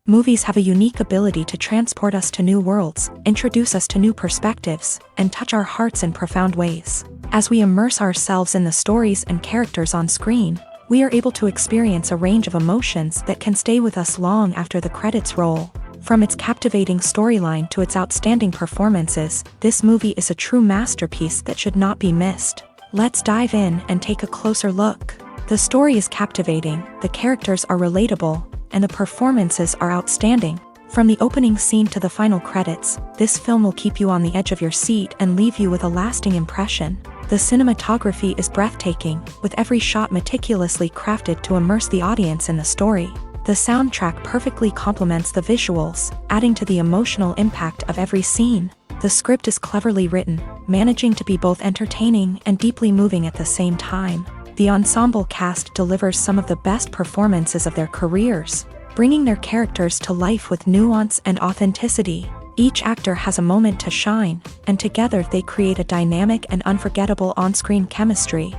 Movies have a unique ability to transport us to new worlds, introduce us to new perspectives, and touch our hearts in profound ways. As we immerse ourselves in the stories and characters on screen, we are able to experience a range of emotions that can stay with us long after the credits roll. From its captivating storyline to its outstanding performances, this movie is a true masterpiece that should not be missed. Let's dive in and take a closer look. The story is captivating, the characters are relatable, and the performances are outstanding. From the opening scene to the final credits, this film will keep you on the edge of your seat and leave you with a lasting impression. The cinematography is breathtaking, with every shot meticulously crafted to immerse the audience in the story. The soundtrack perfectly complements the visuals, adding to the emotional impact of every scene. The script is cleverly written, managing to be both entertaining and deeply moving at the same time. The ensemble cast delivers some of the best performances of their careers, bringing their characters to life with nuance and authenticity. Each actor has a moment to shine, and together they create a dynamic and unforgettable on-screen chemistry.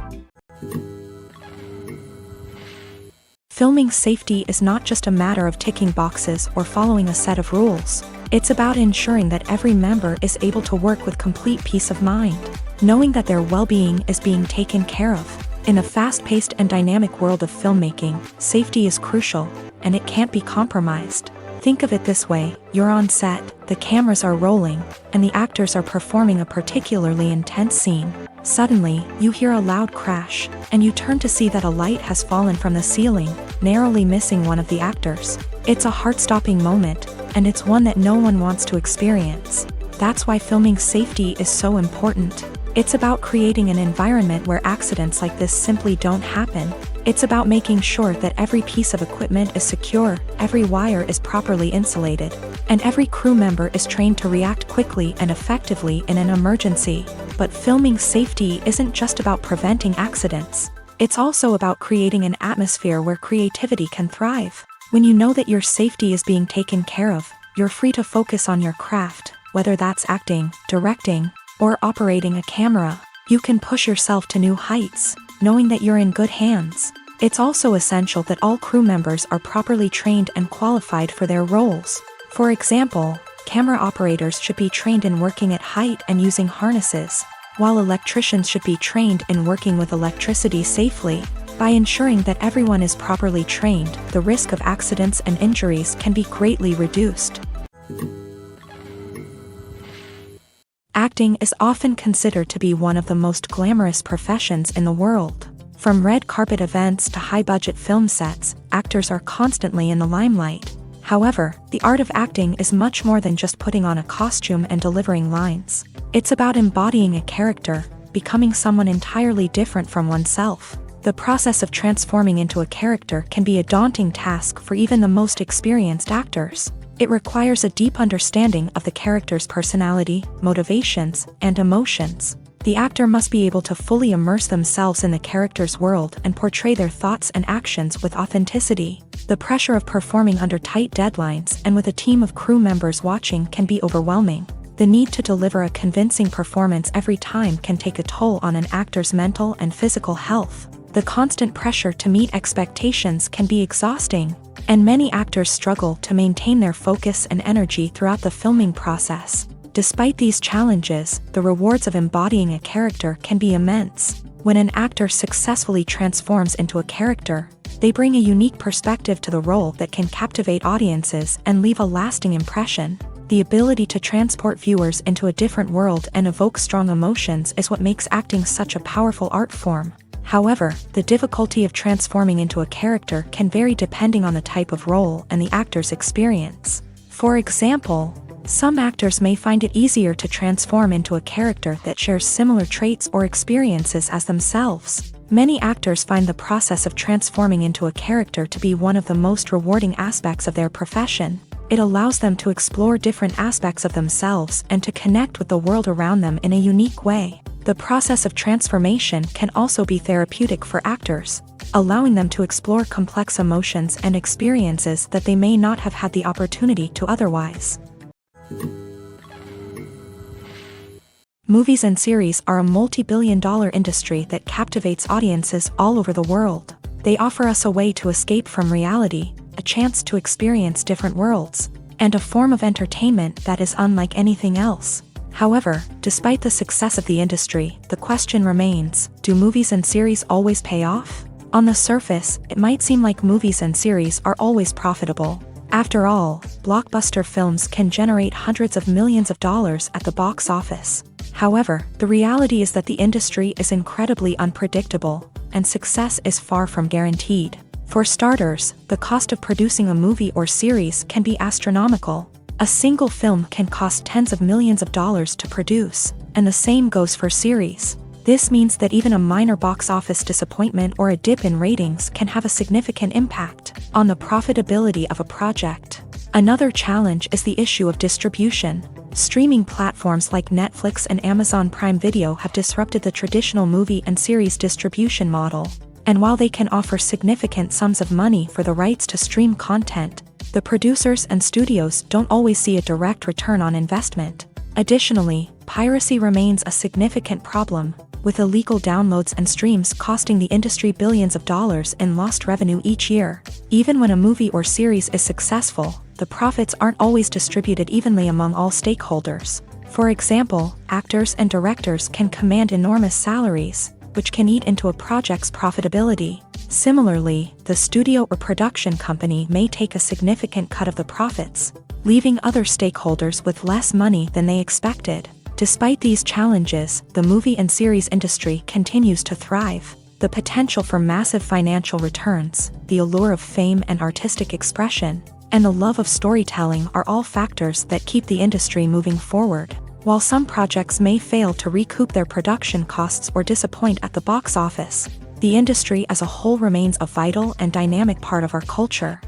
Filming safety is not just a matter of ticking boxes or following a set of rules. It's about ensuring that every member is able to work with complete peace of mind, knowing that their well-being is being taken care of. In a fast-paced and dynamic world of filmmaking, safety is crucial, and it can't be compromised. Think of it this way: you're on set, the cameras are rolling, and the actors are performing a particularly intense scene. Suddenly, you hear a loud crash, and you turn to see that a light has fallen from the ceiling, narrowly missing one of the actors. It's a heart-stopping moment, and it's one that no one wants to experience. That's why filming safety is so important. It's about creating an environment where accidents like this simply don't happen. It's about making sure that every piece of equipment is secure, every wire is properly insulated, and every crew member is trained to react quickly and effectively in an emergency. But filming safety isn't just about preventing accidents. It's also about creating an atmosphere where creativity can thrive. When you know that your safety is being taken care of, you're free to focus on your craft, whether that's acting, directing, or operating a camera. You can push yourself to new heights, knowing that you're in good hands. It's also essential that all crew members are properly trained and qualified for their roles. For example, camera operators should be trained in working at height and using harnesses, while electricians should be trained in working with electricity safely. By ensuring that everyone is properly trained, the risk of accidents and injuries can be greatly reduced. Acting is often considered to be one of the most glamorous professions in the world. From red carpet events to high-budget film sets, actors are constantly in the limelight. However, the art of acting is much more than just putting on a costume and delivering lines. It's about embodying a character, becoming someone entirely different from oneself. The process of transforming into a character can be a daunting task for even the most experienced actors. It requires a deep understanding of the character's personality, motivations, and emotions. The actor must be able to fully immerse themselves in the character's world and portray their thoughts and actions with authenticity. The pressure of performing under tight deadlines and with a team of crew members watching can be overwhelming. The need to deliver a convincing performance every time can take a toll on an actor's mental and physical health. The constant pressure to meet expectations can be exhausting, and many actors struggle to maintain their focus and energy throughout the filming process. Despite these challenges, the rewards of embodying a character can be immense. When an actor successfully transforms into a character, They bring a unique perspective to the role that can captivate audiences and leave a lasting impression. The ability to transport viewers into a different world and evoke strong emotions is what makes acting such a powerful art form. However, the difficulty of transforming into a character can vary depending on the type of role and the actor's experience. For example, some actors may find it easier to transform into a character that shares similar traits or experiences as themselves. Many actors find the process of transforming into a character to be one of the most rewarding aspects of their profession. It allows them to explore different aspects of themselves and to connect with the world around them in a unique way. The process of transformation can also be therapeutic for actors, allowing them to explore complex emotions and experiences that they may not have had the opportunity to otherwise. Movies and series are a multi-billion-dollar industry that captivates audiences all over the world. They offer us a way to escape from reality, a chance to experience different worlds, and a form of entertainment that is unlike anything else. However, despite the success of the industry, the question remains, do movies and series always pay off? On the surface, it might seem like movies and series are always profitable. After all, blockbuster films can generate hundreds of millions of dollars at the box office. However, the reality is that the industry is incredibly unpredictable, and success is far from guaranteed. For starters, the cost of producing a movie or series can be astronomical. A single film can cost tens of millions of dollars to produce, and the same goes for series. This means that even a minor box office disappointment or a dip in ratings can have a significant impact on the profitability of a project. Another challenge is the issue of distribution. Streaming platforms like Netflix and Amazon Prime Video have disrupted the traditional movie and series distribution model. And while they can offer significant sums of money for the rights to stream content, the producers and studios don't always see a direct return on investment. Additionally, piracy remains a significant problem, with illegal downloads and streams costing the industry billions of dollars in lost revenue each year. Even when a movie or series is successful, the profits aren't always distributed evenly among all stakeholders. For example, actors and directors can command enormous salaries, which can eat into a project's profitability. Similarly, the studio or production company may take a significant cut of the profits, leaving other stakeholders with less money than they expected. Despite these challenges, the movie and series industry continues to thrive. The potential for massive financial returns, the allure of fame and artistic expression, and the love of storytelling are all factors that keep the industry moving forward. While some projects may fail to recoup their production costs or disappoint at the box office, the industry as a whole remains a vital and dynamic part of our culture.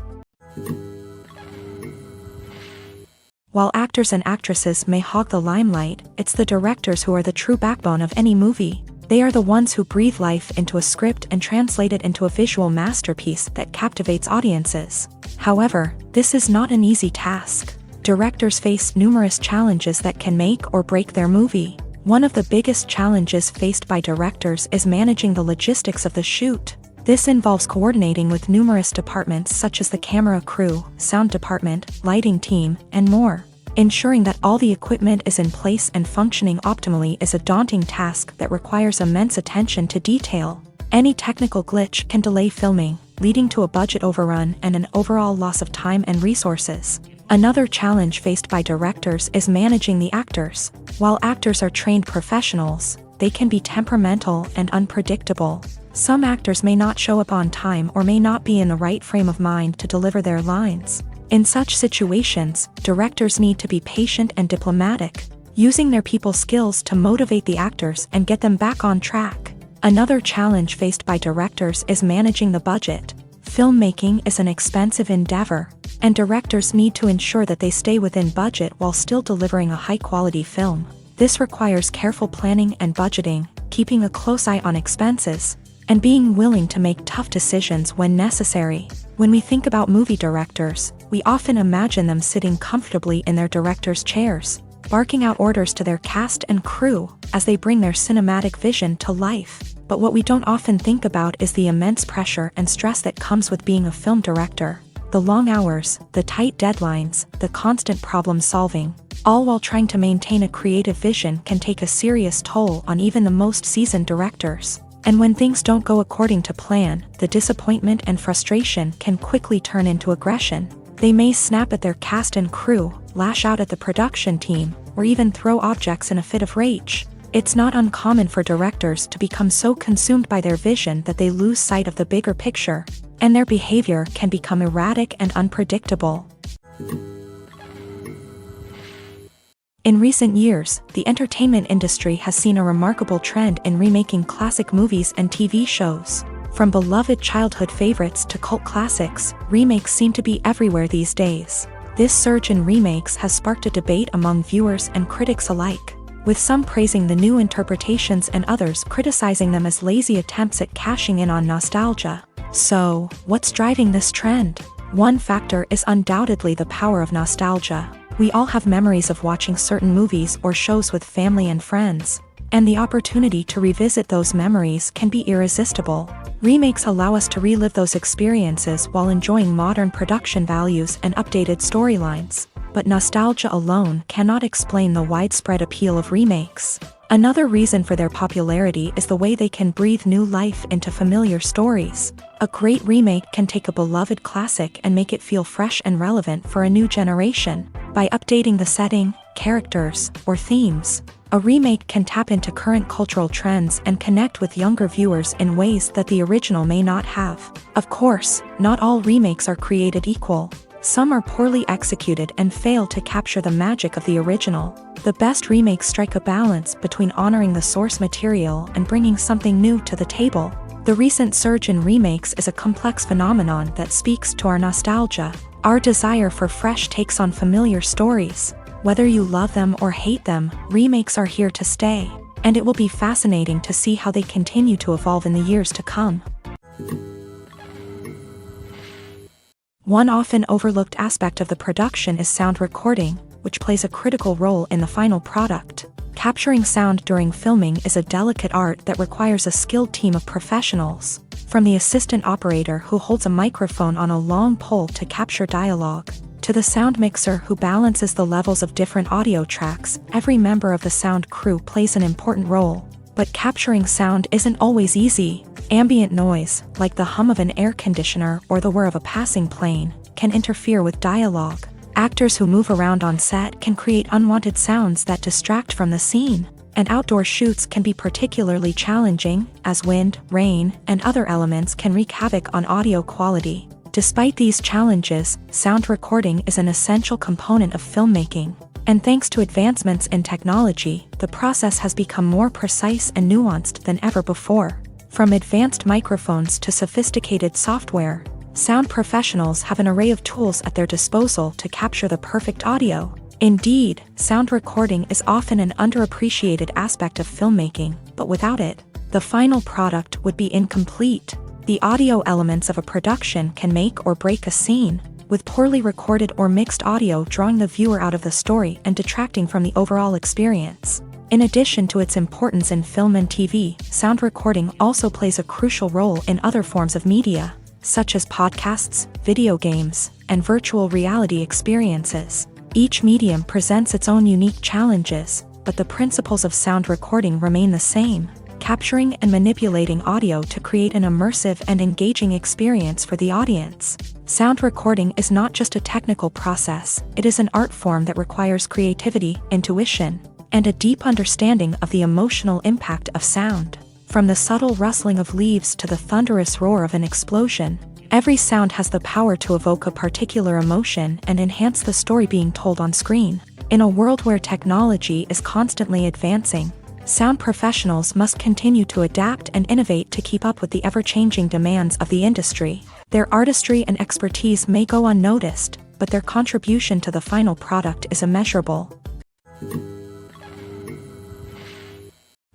While actors and actresses may hog the limelight, it's the directors who are the true backbone of any movie. They are the ones who breathe life into a script and translate it into a visual masterpiece that captivates audiences. However, this is not an easy task. Directors face numerous challenges that can make or break their movie. One of the biggest challenges faced by directors is managing the logistics of the shoot. This involves coordinating with numerous departments such as the camera crew, sound department, lighting team, and more. Ensuring that all the equipment is in place and functioning optimally is a daunting task that requires immense attention to detail. Any technical glitch can delay filming, leading to a budget overrun and an overall loss of time and resources. Another challenge faced by directors is managing the actors. While actors are trained professionals, they can be temperamental and unpredictable. Some actors may not show up on time or may not be in the right frame of mind to deliver their lines. In such situations, directors need to be patient and diplomatic, using their people skills to motivate the actors and get them back on track. Another challenge faced by directors is managing the budget. Filmmaking is an expensive endeavor, and directors need to ensure that they stay within budget while still delivering a high-quality film. This requires careful planning and budgeting, keeping a close eye on expenses, and being willing to make tough decisions when necessary. When we think about movie directors, we often imagine them sitting comfortably in their director's chairs, barking out orders to their cast and crew as they bring their cinematic vision to life. But what we don't often think about is the immense pressure and stress that comes with being a film director. The long hours, the tight deadlines, the constant problem solving, all while trying to maintain a creative vision can take a serious toll on even the most seasoned directors. And when things don't go according to plan, the disappointment and frustration can quickly turn into aggression. They may snap at their cast and crew, lash out at the production team, or even throw objects in a fit of rage. It's not uncommon for directors to become so consumed by their vision that they lose sight of the bigger picture, and their behavior can become erratic and unpredictable. In recent years, the entertainment industry has seen a remarkable trend in remaking classic movies and TV shows. From beloved childhood favorites to cult classics, remakes seem to be everywhere these days. This surge in remakes has sparked a debate among viewers and critics alike, with some praising the new interpretations and others criticizing them as lazy attempts at cashing in on nostalgia. So, what's driving this trend? One factor is undoubtedly the power of nostalgia. We all have memories of watching certain movies or shows with family and friends, and the opportunity to revisit those memories can be irresistible. Remakes allow us to relive those experiences while enjoying modern production values and updated storylines. But nostalgia alone cannot explain the widespread appeal of remakes. Another reason for their popularity is the way they can breathe new life into familiar stories. A great remake can take a beloved classic and make it feel fresh and relevant for a new generation. By updating the setting, characters, or themes, a remake can tap into current cultural trends and connect with younger viewers in ways that the original may not have. Of course, not all remakes are created equal. Some are poorly executed and fail to capture the magic of the original. The best remakes strike a balance between honoring the source material and bringing something new to the table. The recent surge in remakes is a complex phenomenon that speaks to our nostalgia, our desire for fresh takes on familiar stories. Whether you love them or hate them, remakes are here to stay, and it will be fascinating to see how they continue to evolve in the years to come. One often overlooked aspect of the production is sound recording, which plays a critical role in the final product. Capturing sound during filming is a delicate art that requires a skilled team of professionals, from the assistant operator who holds a microphone on a long pole to capture dialogue, to the sound mixer who balances the levels of different audio tracks. Every member of the sound crew plays an important role. But capturing sound isn't always easy. Ambient noise, like the hum of an air conditioner or the whir of a passing plane, can interfere with dialogue. Actors who move around on set can create unwanted sounds that distract from the scene. And outdoor shoots can be particularly challenging, as wind, rain, and other elements can wreak havoc on audio quality. Despite these challenges, sound recording is an essential component of filmmaking. And thanks to advancements in technology, the process has become more precise and nuanced than ever before. From advanced microphones to sophisticated software, sound professionals have an array of tools at their disposal to capture the perfect audio. Indeed, sound recording is often an underappreciated aspect of filmmaking, but without it, the final product would be incomplete. The audio elements of a production can make or break a scene, with poorly recorded or mixed audio drawing the viewer out of the story and detracting from the overall experience. In addition to its importance in film and TV, sound recording also plays a crucial role in other forms of media, such as podcasts, video games, and virtual reality experiences. Each medium presents its own unique challenges, but the principles of sound recording remain the same: capturing and manipulating audio to create an immersive and engaging experience for the audience. Sound recording is not just a technical process, it is an art form that requires creativity, intuition, and a deep understanding of the emotional impact of sound. From the subtle rustling of leaves to the thunderous roar of an explosion, every sound has the power to evoke a particular emotion and enhance the story being told on screen. In a world where technology is constantly advancing, sound professionals must continue to adapt and innovate to keep up with the ever-changing demands of the industry. Their artistry and expertise may go unnoticed, but their contribution to the final product is immeasurable.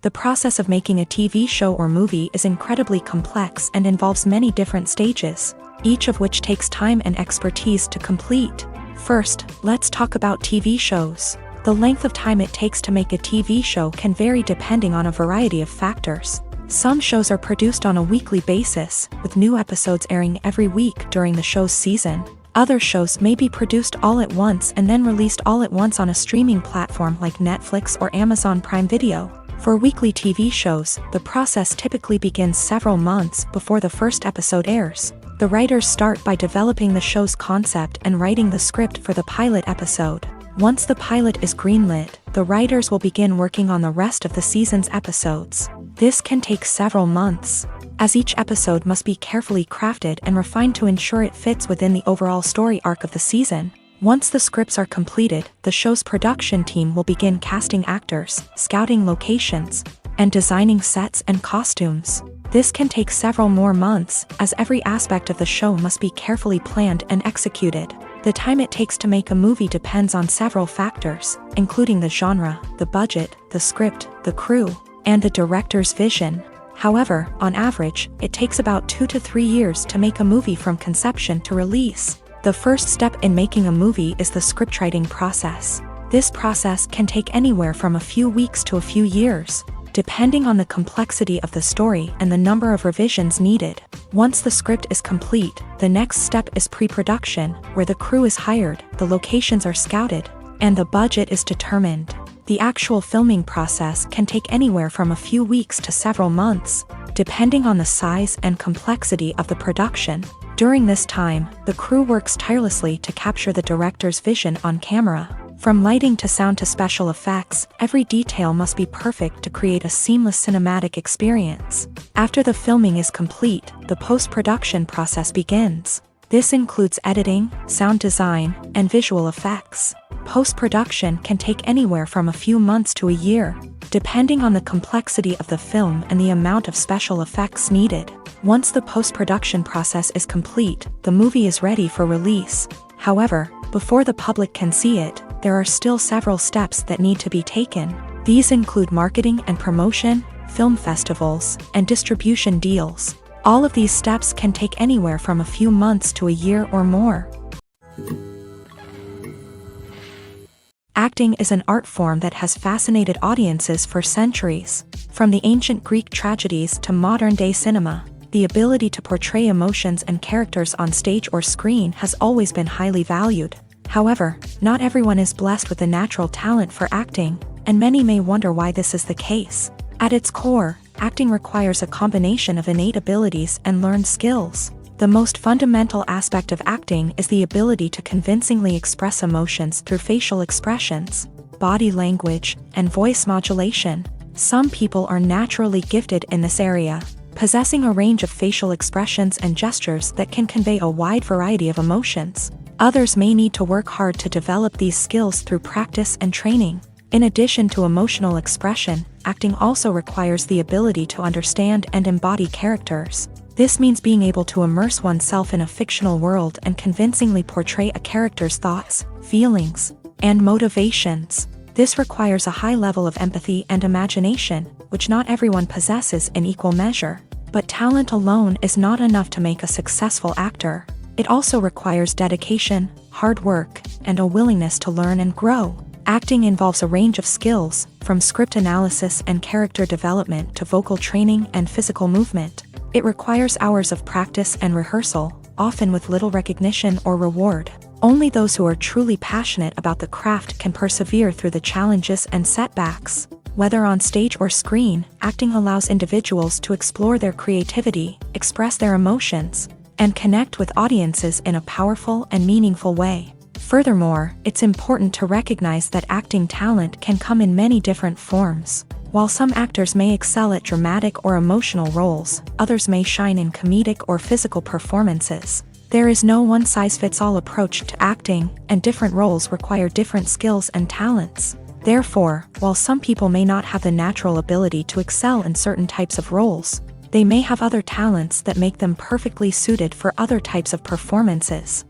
The process of making a TV show or movie is incredibly complex and involves many different stages, each of which takes time and expertise to complete. First, let's talk about TV shows. The length of time it takes to make a TV show can vary depending on a variety of factors. Some shows are produced on a weekly basis, with new episodes airing every week during the show's season. Other shows may be produced all at once and then released all at once on a streaming platform like Netflix or Amazon Prime Video. For weekly TV shows, the process typically begins several months before the first episode airs. The writers start by developing the show's concept and writing the script for the pilot episode. Once the pilot is greenlit, the writers will begin working on the rest of the season's episodes. This can take several months, as each episode must be carefully crafted and refined to ensure it fits within the overall story arc of the season. Once the scripts are completed, the show's production team will begin casting actors, scouting locations, and designing sets and costumes. This can take several more months, as every aspect of the show must be carefully planned and executed. The time it takes to make a movie depends on several factors, including the genre, the budget, the script, the crew, and the director's vision. However, on average, it takes about 2 to 3 years to make a movie from conception to release. The first step in making a movie is the scriptwriting process. This process can take anywhere from a few weeks to a few years, depending on the complexity of the story and the number of revisions needed. Once the script is complete, the next step is pre-production, where the crew is hired, the locations are scouted, and the budget is determined. The actual filming process can take anywhere from a few weeks to several months, depending on the size and complexity of the production. During this time, the crew works tirelessly to capture the director's vision on camera. From lighting to sound to special effects, every detail must be perfect to create a seamless cinematic experience. After the filming is complete, the post-production process begins. This includes editing, sound design, and visual effects. Post-production can take anywhere from a few months to a year, depending on the complexity of the film and the amount of special effects needed. Once the post-production process is complete, the movie is ready for release. However, before the public can see it, there are still several steps that need to be taken. These include marketing and promotion, film festivals, and distribution deals. All of these steps can take anywhere from a few months to a year or more. Acting is an art form that has fascinated audiences for centuries. From the ancient Greek tragedies to modern-day cinema, the ability to portray emotions and characters on stage or screen has always been highly valued. However, not everyone is blessed with a natural talent for acting, and many may wonder why this is the case. At its core, acting requires a combination of innate abilities and learned skills. The most fundamental aspect of acting is the ability to convincingly express emotions through facial expressions, body language, and voice modulation. Some people are naturally gifted in this area, possessing a range of facial expressions and gestures that can convey a wide variety of emotions. Others may need to work hard to develop these skills through practice and training. In addition to emotional expression, acting also requires the ability to understand and embody characters. This means being able to immerse oneself in a fictional world and convincingly portray a character's thoughts, feelings, and motivations. This requires a high level of empathy and imagination, which not everyone possesses in equal measure. But talent alone is not enough to make a successful actor. It also requires dedication, hard work, and a willingness to learn and grow. Acting involves a range of skills, from script analysis and character development to vocal training and physical movement. It requires hours of practice and rehearsal, often with little recognition or reward. Only those who are truly passionate about the craft can persevere through the challenges and setbacks. Whether on stage or screen, acting allows individuals to explore their creativity, express their emotions, and connect with audiences in a powerful and meaningful way. Furthermore, it's important to recognize that acting talent can come in many different forms. While some actors may excel at dramatic or emotional roles, others may shine in comedic or physical performances. There is no one-size-fits-all approach to acting, and different roles require different skills and talents. Therefore, while some people may not have the natural ability to excel in certain types of roles, they may have other talents that make them perfectly suited for other types of performances.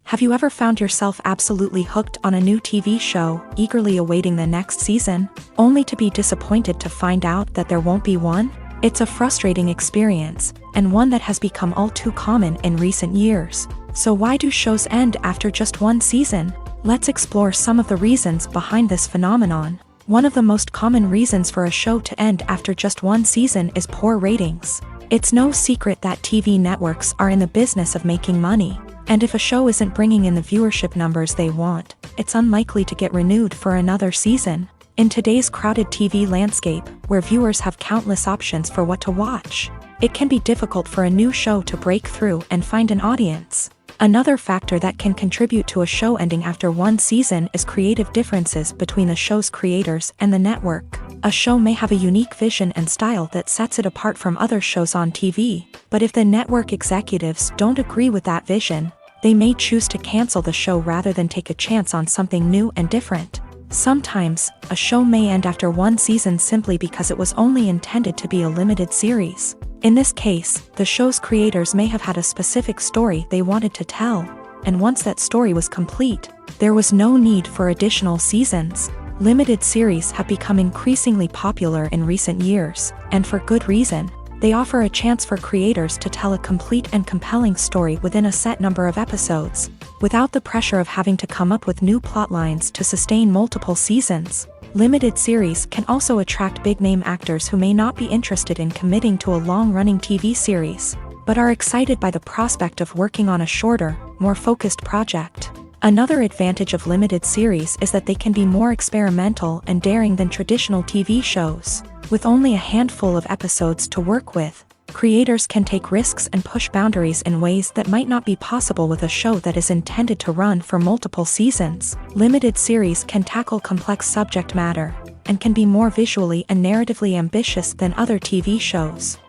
Have you ever found yourself absolutely hooked on a new TV show, eagerly awaiting the next season, only to be disappointed to find out that there won't be one? It's a frustrating experience, and one that has become all too common in recent years. So why do shows end after just one season? Let's explore some of the reasons behind this phenomenon. One of the most common reasons for a show to end after just one season is poor ratings. It's no secret that TV networks are in the business of making money. And if a show isn't bringing in the viewership numbers they want, it's unlikely to get renewed for another season. In today's crowded TV landscape, where viewers have countless options for what to watch, it can be difficult for a new show to break through and find an audience. Another factor that can contribute to a show ending after one season is creative differences between the show's creators and the network. A show may have a unique vision and style that sets it apart from other shows on TV, but if the network executives don't agree with that vision, they may choose to cancel the show rather than take a chance on something new and different. Sometimes, a show may end after one season simply because it was only intended to be a limited series. In this case, the show's creators may have had a specific story they wanted to tell, and once that story was complete, there was no need for additional seasons. Limited series have become increasingly popular in recent years, and for good reason. They offer a chance for creators to tell a complete and compelling story within a set number of episodes, without the pressure of having to come up with new plotlines to sustain multiple seasons. Limited series can also attract big-name actors who may not be interested in committing to a long-running TV series, but are excited by the prospect of working on a shorter, more focused project. Another advantage of limited series is that they can be more experimental and daring than traditional TV shows. With only a handful of episodes to work with, creators can take risks and push boundaries in ways that might not be possible with a show that is intended to run for multiple seasons. Limited series can tackle complex subject matter, and can be more visually and narratively ambitious than other TV shows.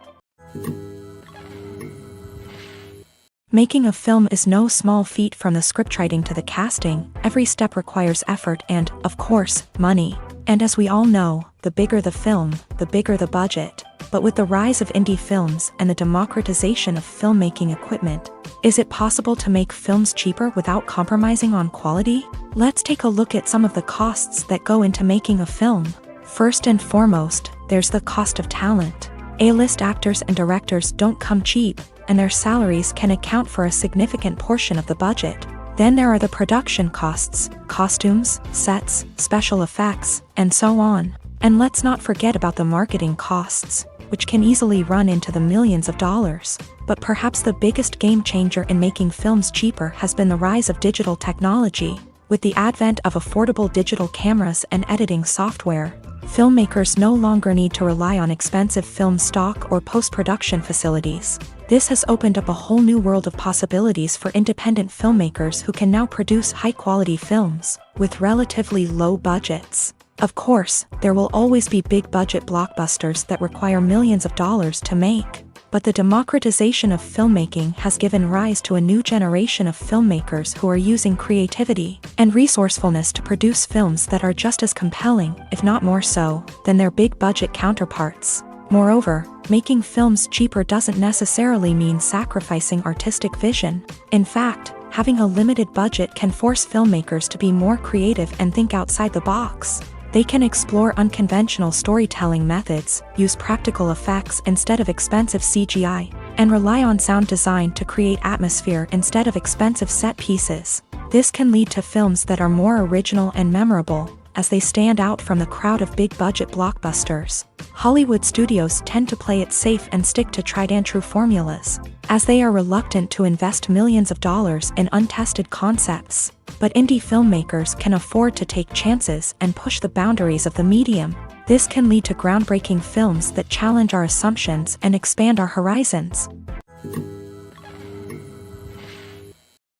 Making a film is no small feat. From the scriptwriting to the casting, every step requires effort and, of course, money. And as we all know, the bigger the film, the bigger the budget. But with the rise of indie films and the democratization of filmmaking equipment, is it possible to make films cheaper without compromising on quality? Let's take a look at some of the costs that go into making a film. First and foremost, there's the cost of talent. A-list actors and directors don't come cheap, and their salaries can account for a significant portion of the budget. Then there are the production costs, costumes, sets, special effects, and so on. And let's not forget about the marketing costs, which can easily run into the millions of dollars. But perhaps the biggest game changer in making films cheaper has been the rise of digital technology. With the advent of affordable digital cameras and editing software, filmmakers no longer need to rely on expensive film stock or post-production facilities. This has opened up a whole new world of possibilities for independent filmmakers who can now produce high-quality films with relatively low budgets. Of course, there will always be big-budget blockbusters that require millions of dollars to make, but the democratization of filmmaking has given rise to a new generation of filmmakers who are using creativity and resourcefulness to produce films that are just as compelling, if not more so, than their big-budget counterparts. Moreover, making films cheaper doesn't necessarily mean sacrificing artistic vision. In fact, having a limited budget can force filmmakers to be more creative and think outside the box. They can explore unconventional storytelling methods, use practical effects instead of expensive CGI, and rely on sound design to create atmosphere instead of expensive set pieces. This can lead to films that are more original and memorable, as they stand out from the crowd of big-budget blockbusters. Hollywood studios tend to play it safe and stick to tried-and-true formulas, as they are reluctant to invest millions of dollars in untested concepts. But indie filmmakers can afford to take chances and push the boundaries of the medium. This can lead to groundbreaking films that challenge our assumptions and expand our horizons.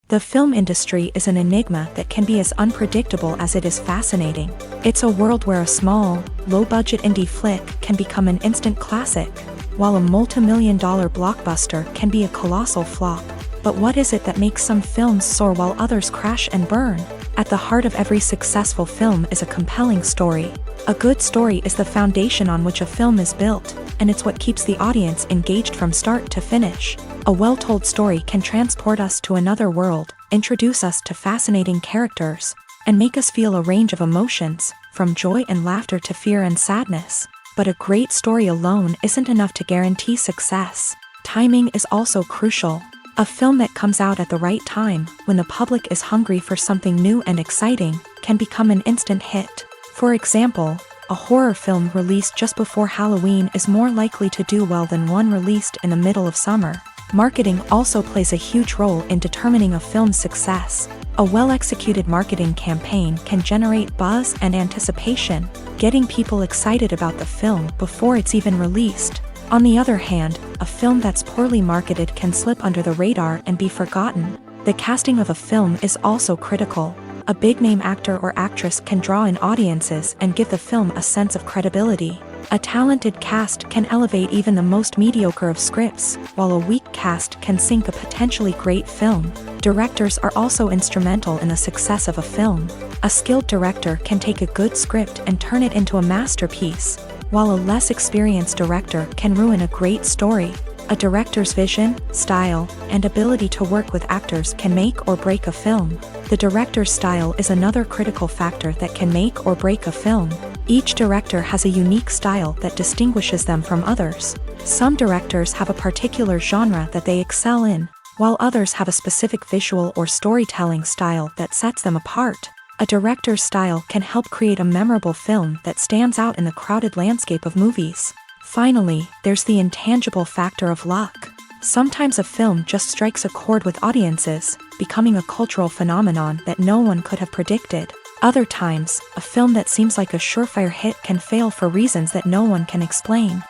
The film industry is an enigma that can be as unpredictable as it is fascinating. It's a world where a small, low-budget indie flick can become an instant classic, while a multi-million-dollar blockbuster can be a colossal flop. But what is it that makes some films soar while others crash and burn? At the heart of every successful film is a compelling story. A good story is the foundation on which a film is built, and it's what keeps the audience engaged from start to finish. A well-told story can transport us to another world, introduce us to fascinating characters, and make us feel a range of emotions, from joy and laughter to fear and sadness. But a great story alone isn't enough to guarantee success. Timing is also crucial. A film that comes out at the right time, when the public is hungry for something new and exciting, can become an instant hit. For example, a horror film released just before Halloween is more likely to do well than one released in the middle of summer. Marketing also plays a huge role in determining a film's success. A well-executed marketing campaign can generate buzz and anticipation, getting people excited about the film before it's even released. On the other hand, a film that's poorly marketed can slip under the radar and be forgotten. The casting of a film is also critical. A big-name actor or actress can draw in audiences and give the film a sense of credibility. A talented cast can elevate even the most mediocre of scripts, while a weak cast can sink a potentially great film. Directors are also instrumental in the success of a film. A skilled director can take a good script and turn it into a masterpiece, while a less experienced director can ruin a great story. A director's vision, style, and ability to work with actors can make or break a film. The director's style is another critical factor that can make or break a film. Each director has a unique style that distinguishes them from others. Some directors have a particular genre that they excel in, while others have a specific visual or storytelling style that sets them apart. A director's style can help create a memorable film that stands out in the crowded landscape of movies. Finally, there's the intangible factor of luck. Sometimes a film just strikes a chord with audiences, becoming a cultural phenomenon that no one could have predicted. Other times, a film that seems like a surefire hit can fail for reasons that no one can explain.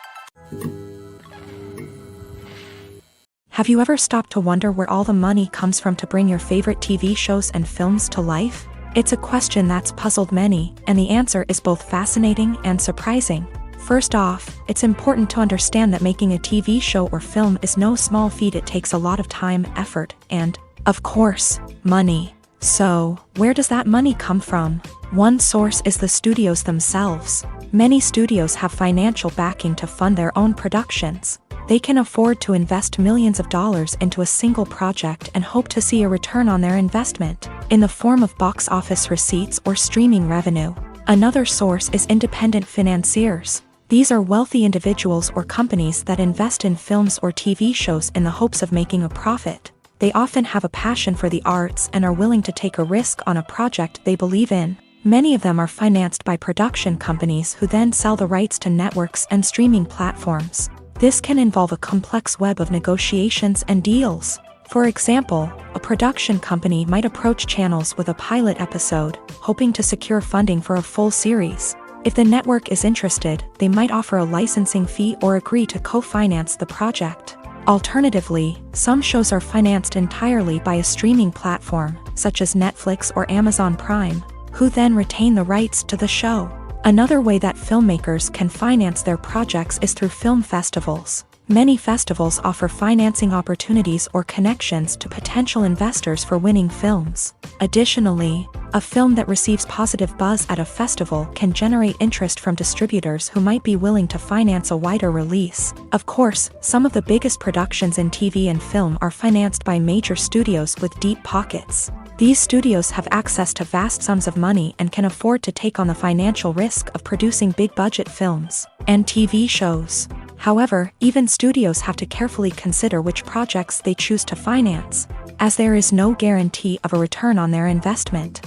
Have you ever stopped to wonder where all the money comes from to bring your favorite TV shows and films to life? It's a question that's puzzled many, and the answer is both fascinating and surprising. First off, it's important to understand that making a TV show or film is no small feat. It takes a lot of time, effort, and, of course, money. So, where does that money come from? One source is the studios themselves. Many studios have financial backing to fund their own productions. They can afford to invest millions of dollars into a single project and hope to see a return on their investment, in the form of box office receipts or streaming revenue. Another source is independent financiers. These are wealthy individuals or companies that invest in films or TV shows in the hopes of making a profit. They often have a passion for the arts and are willing to take a risk on a project they believe in. Many of them are financed by production companies who then sell the rights to networks and streaming platforms. This can involve a complex web of negotiations and deals. For example, a production company might approach channels with a pilot episode, hoping to secure funding for a full series. If the network is interested, they might offer a licensing fee or agree to co-finance the project. Alternatively, some shows are financed entirely by a streaming platform, such as Netflix or Amazon Prime, who then retain the rights to the show. Another way that filmmakers can finance their projects is through film festivals. Many festivals offer financing opportunities or connections to potential investors for winning films. Additionally, a film that receives positive buzz at a festival can generate interest from distributors who might be willing to finance a wider release. Of course, some of the biggest productions in TV and film are financed by major studios with deep pockets. These studios have access to vast sums of money and can afford to take on the financial risk of producing big-budget films and TV shows. However, even studios have to carefully consider which projects they choose to finance, as there is no guarantee of a return on their investment.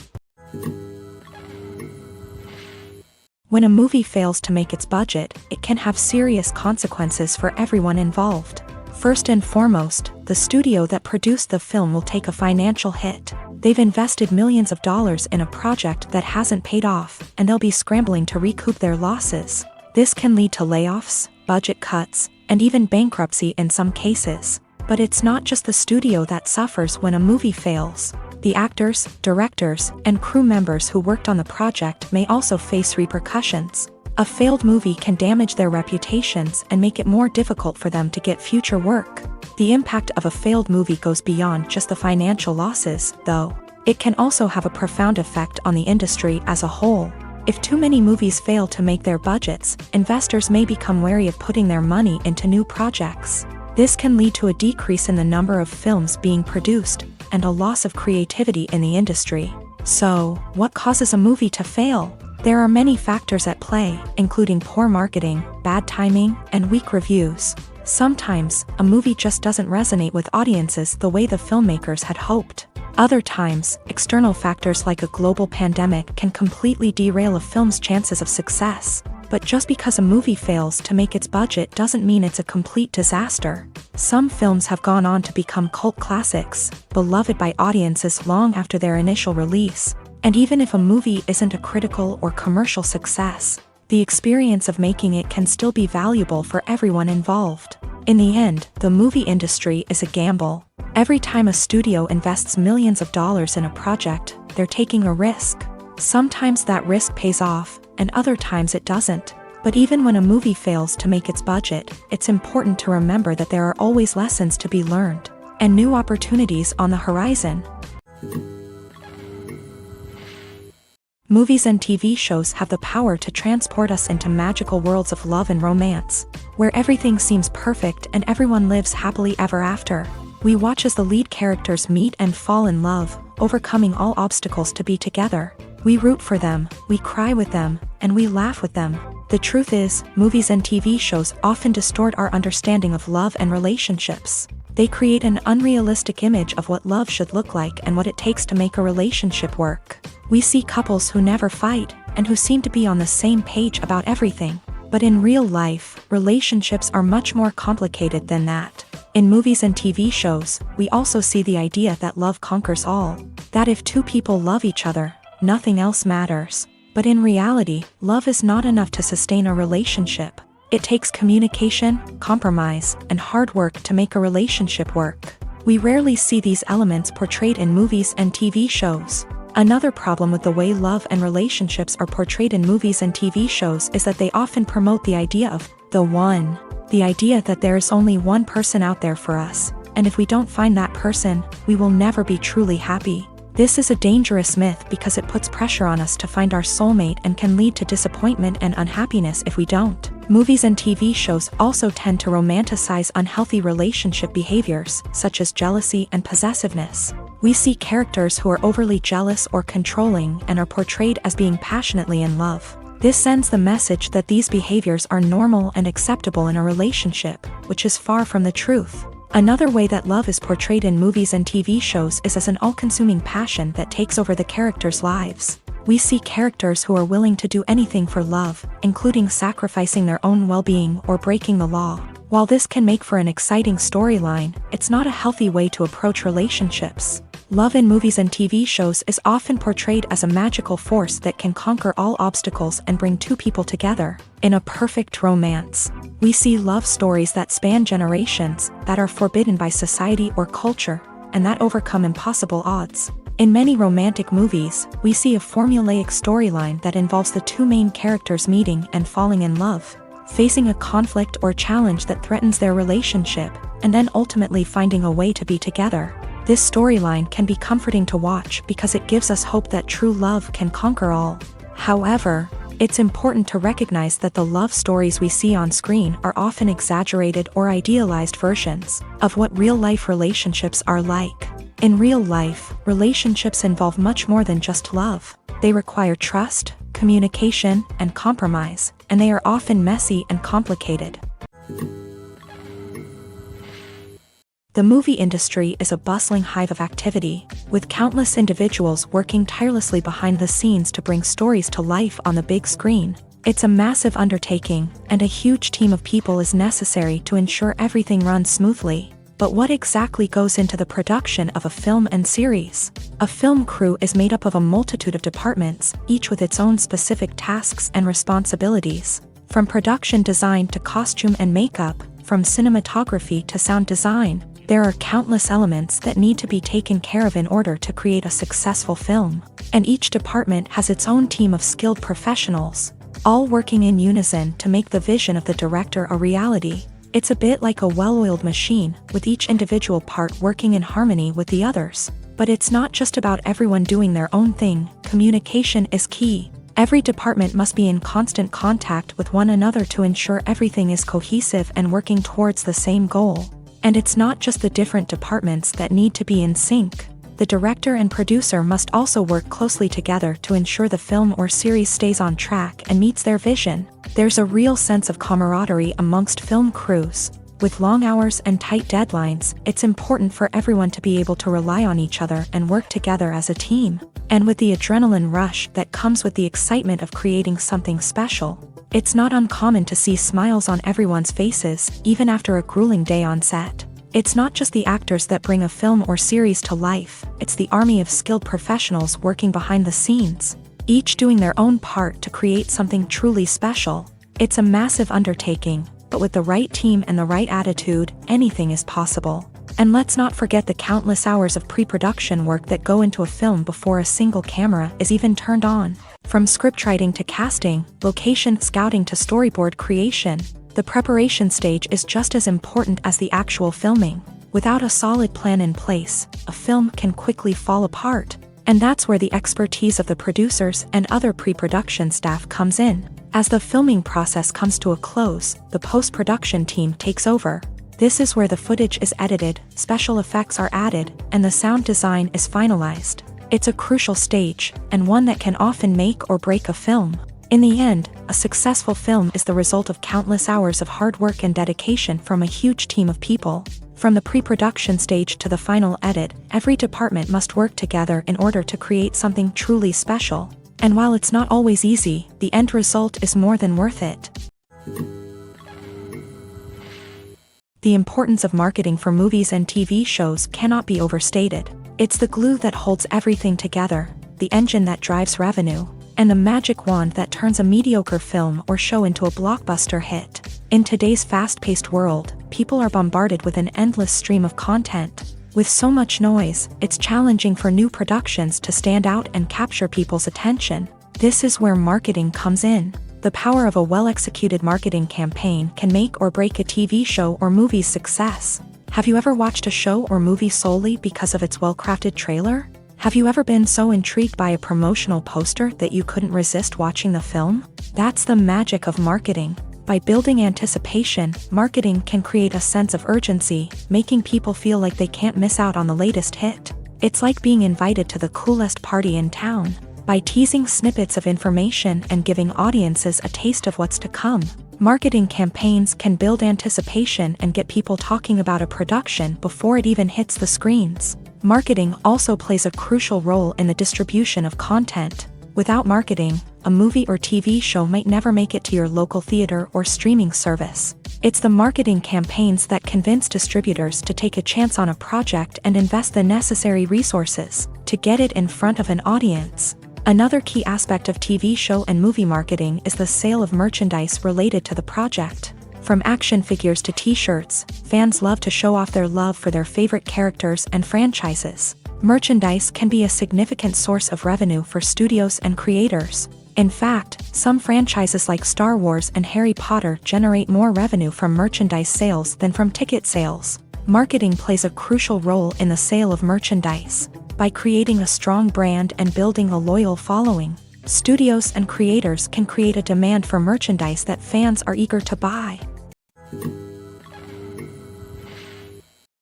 When a movie fails to make its budget, it can have serious consequences for everyone involved. First and foremost, the studio that produced the film will take a financial hit. They've invested millions of dollars in a project that hasn't paid off, and they'll be scrambling to recoup their losses. This can lead to layoffs, budget cuts, and even bankruptcy in some cases. But it's not just the studio that suffers when a movie fails. The actors, directors, and crew members who worked on the project may also face repercussions. A failed movie can damage their reputations and make it more difficult for them to get future work. The impact of a failed movie goes beyond just the financial losses, though. It can also have a profound effect on the industry as a whole. If too many movies fail to make their budgets, investors may become wary of putting their money into new projects. This can lead to a decrease in the number of films being produced, and a loss of creativity in the industry. So, what causes a movie to fail? There are many factors at play, including poor marketing, bad timing, and weak reviews. Sometimes, a movie just doesn't resonate with audiences the way the filmmakers had hoped. Other times, external factors like a global pandemic can completely derail a film's chances of success. But just because a movie fails to make its budget doesn't mean it's a complete disaster. Some films have gone on to become cult classics, beloved by audiences long after their initial release. And even if a movie isn't a critical or commercial success, the experience of making it can still be valuable for everyone involved. In the end, the movie industry is a gamble. Every time a studio invests millions of dollars in a project, they're taking a risk. Sometimes that risk pays off, and other times it doesn't. But even when a movie fails to make its budget, it's important to remember that there are always lessons to be learned, and new opportunities on the horizon. Movies and TV shows have the power to transport us into magical worlds of love and romance, where everything seems perfect and everyone lives happily ever after. We watch as the lead characters meet and fall in love, overcoming all obstacles to be together. We root for them, we cry with them, and we laugh with them. The truth is, movies and TV shows often distort our understanding of love and relationships. They create an unrealistic image of what love should look like and what it takes to make a relationship work. We see couples who never fight, and who seem to be on the same page about everything. But in real life, relationships are much more complicated than that. In movies and TV shows, we also see the idea that love conquers all. That if two people love each other, nothing else matters. But in reality, love is not enough to sustain a relationship. It takes communication, compromise, and hard work to make a relationship work. We rarely see these elements portrayed in movies and TV shows. Another problem with the way love and relationships are portrayed in movies and TV shows is that they often promote the idea of the one. The idea that there is only one person out there for us, and if we don't find that person, we will never be truly happy. This is a dangerous myth because it puts pressure on us to find our soulmate and can lead to disappointment and unhappiness if we don't. Movies and TV shows also tend to romanticize unhealthy relationship behaviors, such as jealousy and possessiveness. We see characters who are overly jealous or controlling and are portrayed as being passionately in love. This sends the message that these behaviors are normal and acceptable in a relationship, which is far from the truth. Another way that love is portrayed in movies and TV shows is as an all-consuming passion that takes over the characters' lives. We see characters who are willing to do anything for love, including sacrificing their own well-being or breaking the law. While this can make for an exciting storyline, it's not a healthy way to approach relationships. Love in movies and TV shows is often portrayed as a magical force that can conquer all obstacles and bring two people together. In a perfect romance, we see love stories that span generations, that are forbidden by society or culture, and that overcome impossible odds. In many romantic movies, we see a formulaic storyline that involves the two main characters meeting and falling in love, facing a conflict or challenge that threatens their relationship, and then ultimately finding a way to be together. This storyline can be comforting to watch because it gives us hope that true love can conquer all. However, it's important to recognize that the love stories we see on screen are often exaggerated or idealized versions of what real-life relationships are like. In real life, relationships involve much more than just love. They require trust, communication, and compromise, and they are often messy and complicated. The movie industry is a bustling hive of activity, with countless individuals working tirelessly behind the scenes to bring stories to life on the big screen. It's a massive undertaking, and a huge team of people is necessary to ensure everything runs smoothly. But what exactly goes into the production of a film and series? A film crew is made up of a multitude of departments, each with its own specific tasks and responsibilities. From production design to costume and makeup, from cinematography to sound design, there are countless elements that need to be taken care of in order to create a successful film. And each department has its own team of skilled professionals, all working in unison to make the vision of the director a reality. It's a bit like a well-oiled machine, with each individual part working in harmony with the others. But it's not just about everyone doing their own thing. Communication is key. Every department must be in constant contact with one another to ensure everything is cohesive and working towards the same goal. And it's not just the different departments that need to be in sync. The director and producer must also work closely together to ensure the film or series stays on track and meets their vision. There's a real sense of camaraderie amongst film crews. With long hours and tight deadlines, it's important for everyone to be able to rely on each other and work together as a team. And with the adrenaline rush that comes with the excitement of creating something special, It's not uncommon to see smiles on everyone's faces, even after a grueling day on set. It's not just the actors that bring a film or series to life, it's the army of skilled professionals working behind the scenes, each doing their own part to create something truly special. It's a massive undertaking, but with the right team and the right attitude, anything is possible. And let's not forget the countless hours of pre-production work that go into a film before a single camera is even turned on. From scriptwriting to casting, location scouting to storyboard creation, the preparation stage is just as important as the actual filming. Without a solid plan in place, a film can quickly fall apart. And that's where the expertise of the producers and other pre-production staff comes in. As the filming process comes to a close, the post-production team takes over. This is where the footage is edited, special effects are added, and the sound design is finalized. It's a crucial stage, and one that can often make or break a film. In the end, a successful film is the result of countless hours of hard work and dedication from a huge team of people. From the pre-production stage to the final edit, every department must work together in order to create something truly special. And while it's not always easy, the end result is more than worth it. The importance of marketing for movies and TV shows cannot be overstated. It's the glue that holds everything together, the engine that drives revenue, and the magic wand that turns a mediocre film or show into a blockbuster hit. In today's fast-paced world, people are bombarded with an endless stream of content. With so much noise, it's challenging for new productions to stand out and capture people's attention. This is where marketing comes in. The power of a well-executed marketing campaign can make or break a TV show or movie's success. Have you ever watched a show or movie solely because of its well-crafted trailer? Have you ever been so intrigued by a promotional poster that you couldn't resist watching the film? That's the magic of marketing. By building anticipation, marketing can create a sense of urgency, making people feel like they can't miss out on the latest hit. It's like being invited to the coolest party in town. By teasing snippets of information and giving audiences a taste of what's to come, marketing campaigns can build anticipation and get people talking about a production before it even hits the screens. Marketing also plays a crucial role in the distribution of content. Without marketing, a movie or TV show might never make it to your local theater or streaming service. It's the marketing campaigns that convince distributors to take a chance on a project and invest the necessary resources to get it in front of an audience. Another key aspect of TV show and movie marketing is the sale of merchandise related to the project. From action figures to t-shirts, fans love to show off their love for their favorite characters and franchises. Merchandise can be a significant source of revenue for studios and creators. In fact, some franchises like Star Wars and Harry Potter generate more revenue from merchandise sales than from ticket sales. Marketing plays a crucial role in the sale of merchandise. By creating a strong brand and building a loyal following, studios and creators can create a demand for merchandise that fans are eager to buy.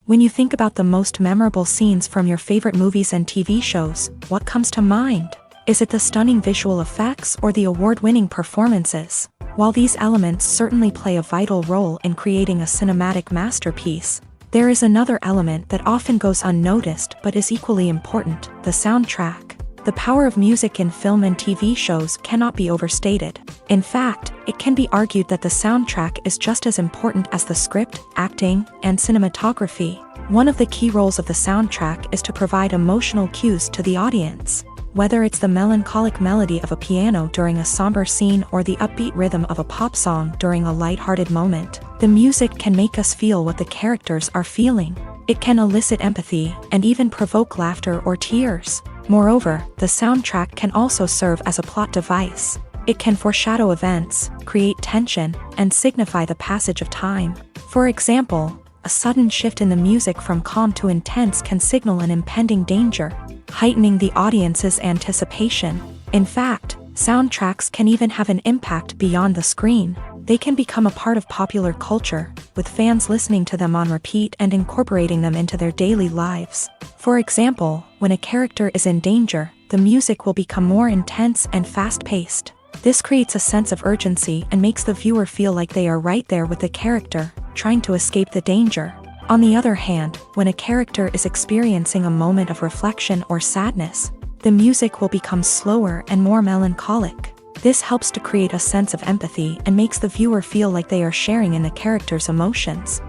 When you think about the most memorable scenes from your favorite movies and TV shows, what comes to mind? Is it the stunning visual effects or the award-winning performances? While these elements certainly play a vital role in creating a cinematic masterpiece, there is another element that often goes unnoticed but is equally important: the soundtrack. The power of music in film and TV shows cannot be overstated. In fact, it can be argued that the soundtrack is just as important as the script, acting, and cinematography. One of the key roles of the soundtrack is to provide emotional cues to the audience. Whether it's the melancholic melody of a piano during a somber scene or the upbeat rhythm of a pop song during a lighthearted moment, the music can make us feel what the characters are feeling. It can elicit empathy and even provoke laughter or tears. Moreover, the soundtrack can also serve as a plot device. It can foreshadow events, create tension, and signify the passage of time. For example, a sudden shift in the music from calm to intense can signal an impending danger, heightening the audience's anticipation. In fact, soundtracks can even have an impact beyond the screen. They can become a part of popular culture, with fans listening to them on repeat and incorporating them into their daily lives. For example, when a character is in danger, the music will become more intense and fast-paced. This creates a sense of urgency and makes the viewer feel like they are right there with the character, trying to escape the danger. On the other hand, when a character is experiencing a moment of reflection or sadness, the music will become slower and more melancholic. This helps to create a sense of empathy and makes the viewer feel like they are sharing in the character's emotions.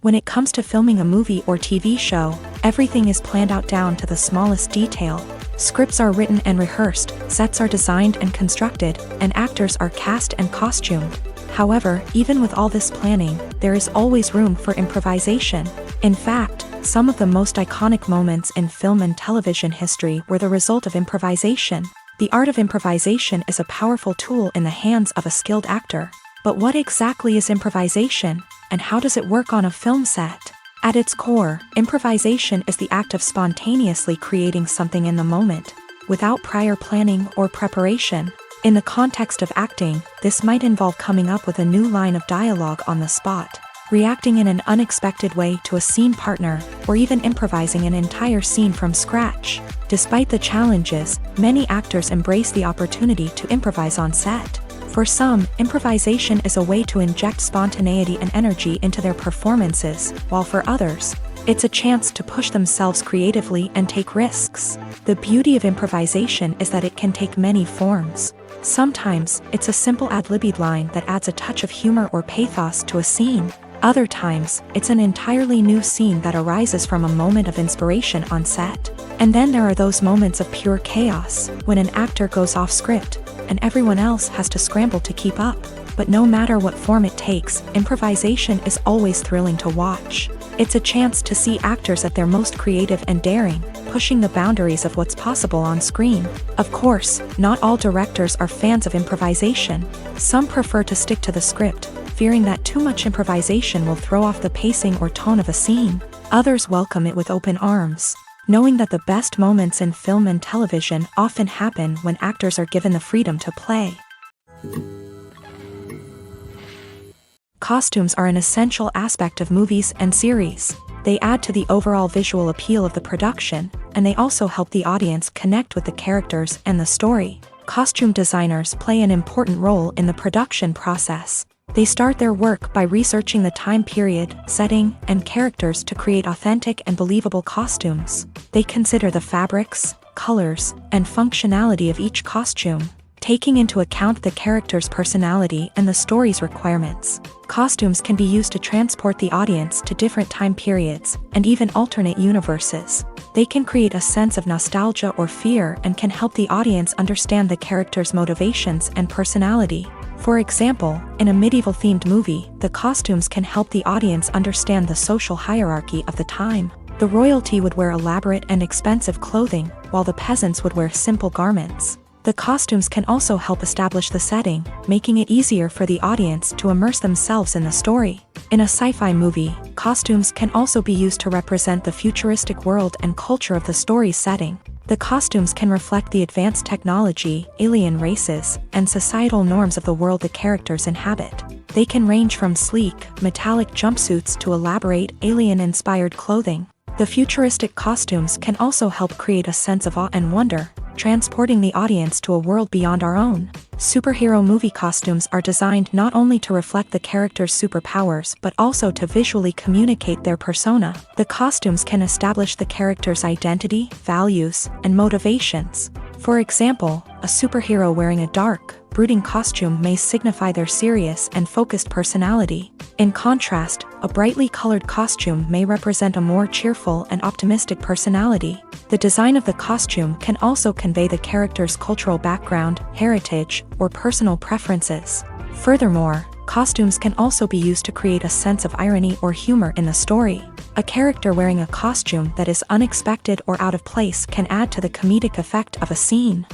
When it comes to filming a movie or TV show, everything is planned out down to the smallest detail. Scripts are written and rehearsed, sets are designed and constructed, and actors are cast and costumed. However, even with all this planning, there is always room for improvisation. In fact, some of the most iconic moments in film and television history were the result of improvisation. The art of improvisation is a powerful tool in the hands of a skilled actor. But what exactly is improvisation, and how does it work on a film set? At its core, improvisation is the act of spontaneously creating something in the moment, without prior planning or preparation. In the context of acting, this might involve coming up with a new line of dialogue on the spot, reacting in an unexpected way to a scene partner, or even improvising an entire scene from scratch. Despite the challenges, many actors embrace the opportunity to improvise on set. For some, improvisation is a way to inject spontaneity and energy into their performances, while for others, it's a chance to push themselves creatively and take risks. The beauty of improvisation is that it can take many forms. Sometimes, it's a simple ad-libbed line that adds a touch of humor or pathos to a scene. Other times, it's an entirely new scene that arises from a moment of inspiration on set. And then there are those moments of pure chaos, when an actor goes off script, and everyone else has to scramble to keep up. But no matter what form it takes, improvisation is always thrilling to watch. It's a chance to see actors at their most creative and daring, pushing the boundaries of what's possible on screen. Of course, not all directors are fans of improvisation. Some prefer to stick to the script, fearing that too much improvisation will throw off the pacing or tone of a scene. Others welcome it with open arms, knowing that the best moments in film and television often happen when actors are given the freedom to play. Costumes are an essential aspect of movies and series. They add to the overall visual appeal of the production, and they also help the audience connect with the characters and the story. Costume designers play an important role in the production process. They start their work by researching the time period, setting, and characters to create authentic and believable costumes. They consider the fabrics, colors, and functionality of each costume, taking into account the character's personality and the story's requirements. Costumes can be used to transport the audience to different time periods, and even alternate universes. They can create a sense of nostalgia or fear and can help the audience understand the character's motivations and personality. For example, in a medieval-themed movie, the costumes can help the audience understand the social hierarchy of the time. The royalty would wear elaborate and expensive clothing, while the peasants would wear simple garments. The costumes can also help establish the setting, making it easier for the audience to immerse themselves in the story. In a sci-fi movie, costumes can also be used to represent the futuristic world and culture of the story's setting. The costumes can reflect the advanced technology, alien races, and societal norms of the world the characters inhabit. They can range from sleek, metallic jumpsuits to elaborate, alien-inspired clothing. The futuristic costumes can also help create a sense of awe and wonder, transporting the audience to a world beyond our own. Superhero movie costumes are designed not only to reflect the character's superpowers but also to visually communicate their persona. The costumes can establish the character's identity, values, and motivations. For example, a superhero wearing a dark, brooding costume may signify their serious and focused personality. In contrast, a brightly colored costume may represent a more cheerful and optimistic personality. The design of the costume can also convey the character's cultural background, heritage, or personal preferences. Furthermore, costumes can also be used to create a sense of irony or humor in the story. A character wearing a costume that is unexpected or out of place can add to the comedic effect of a scene.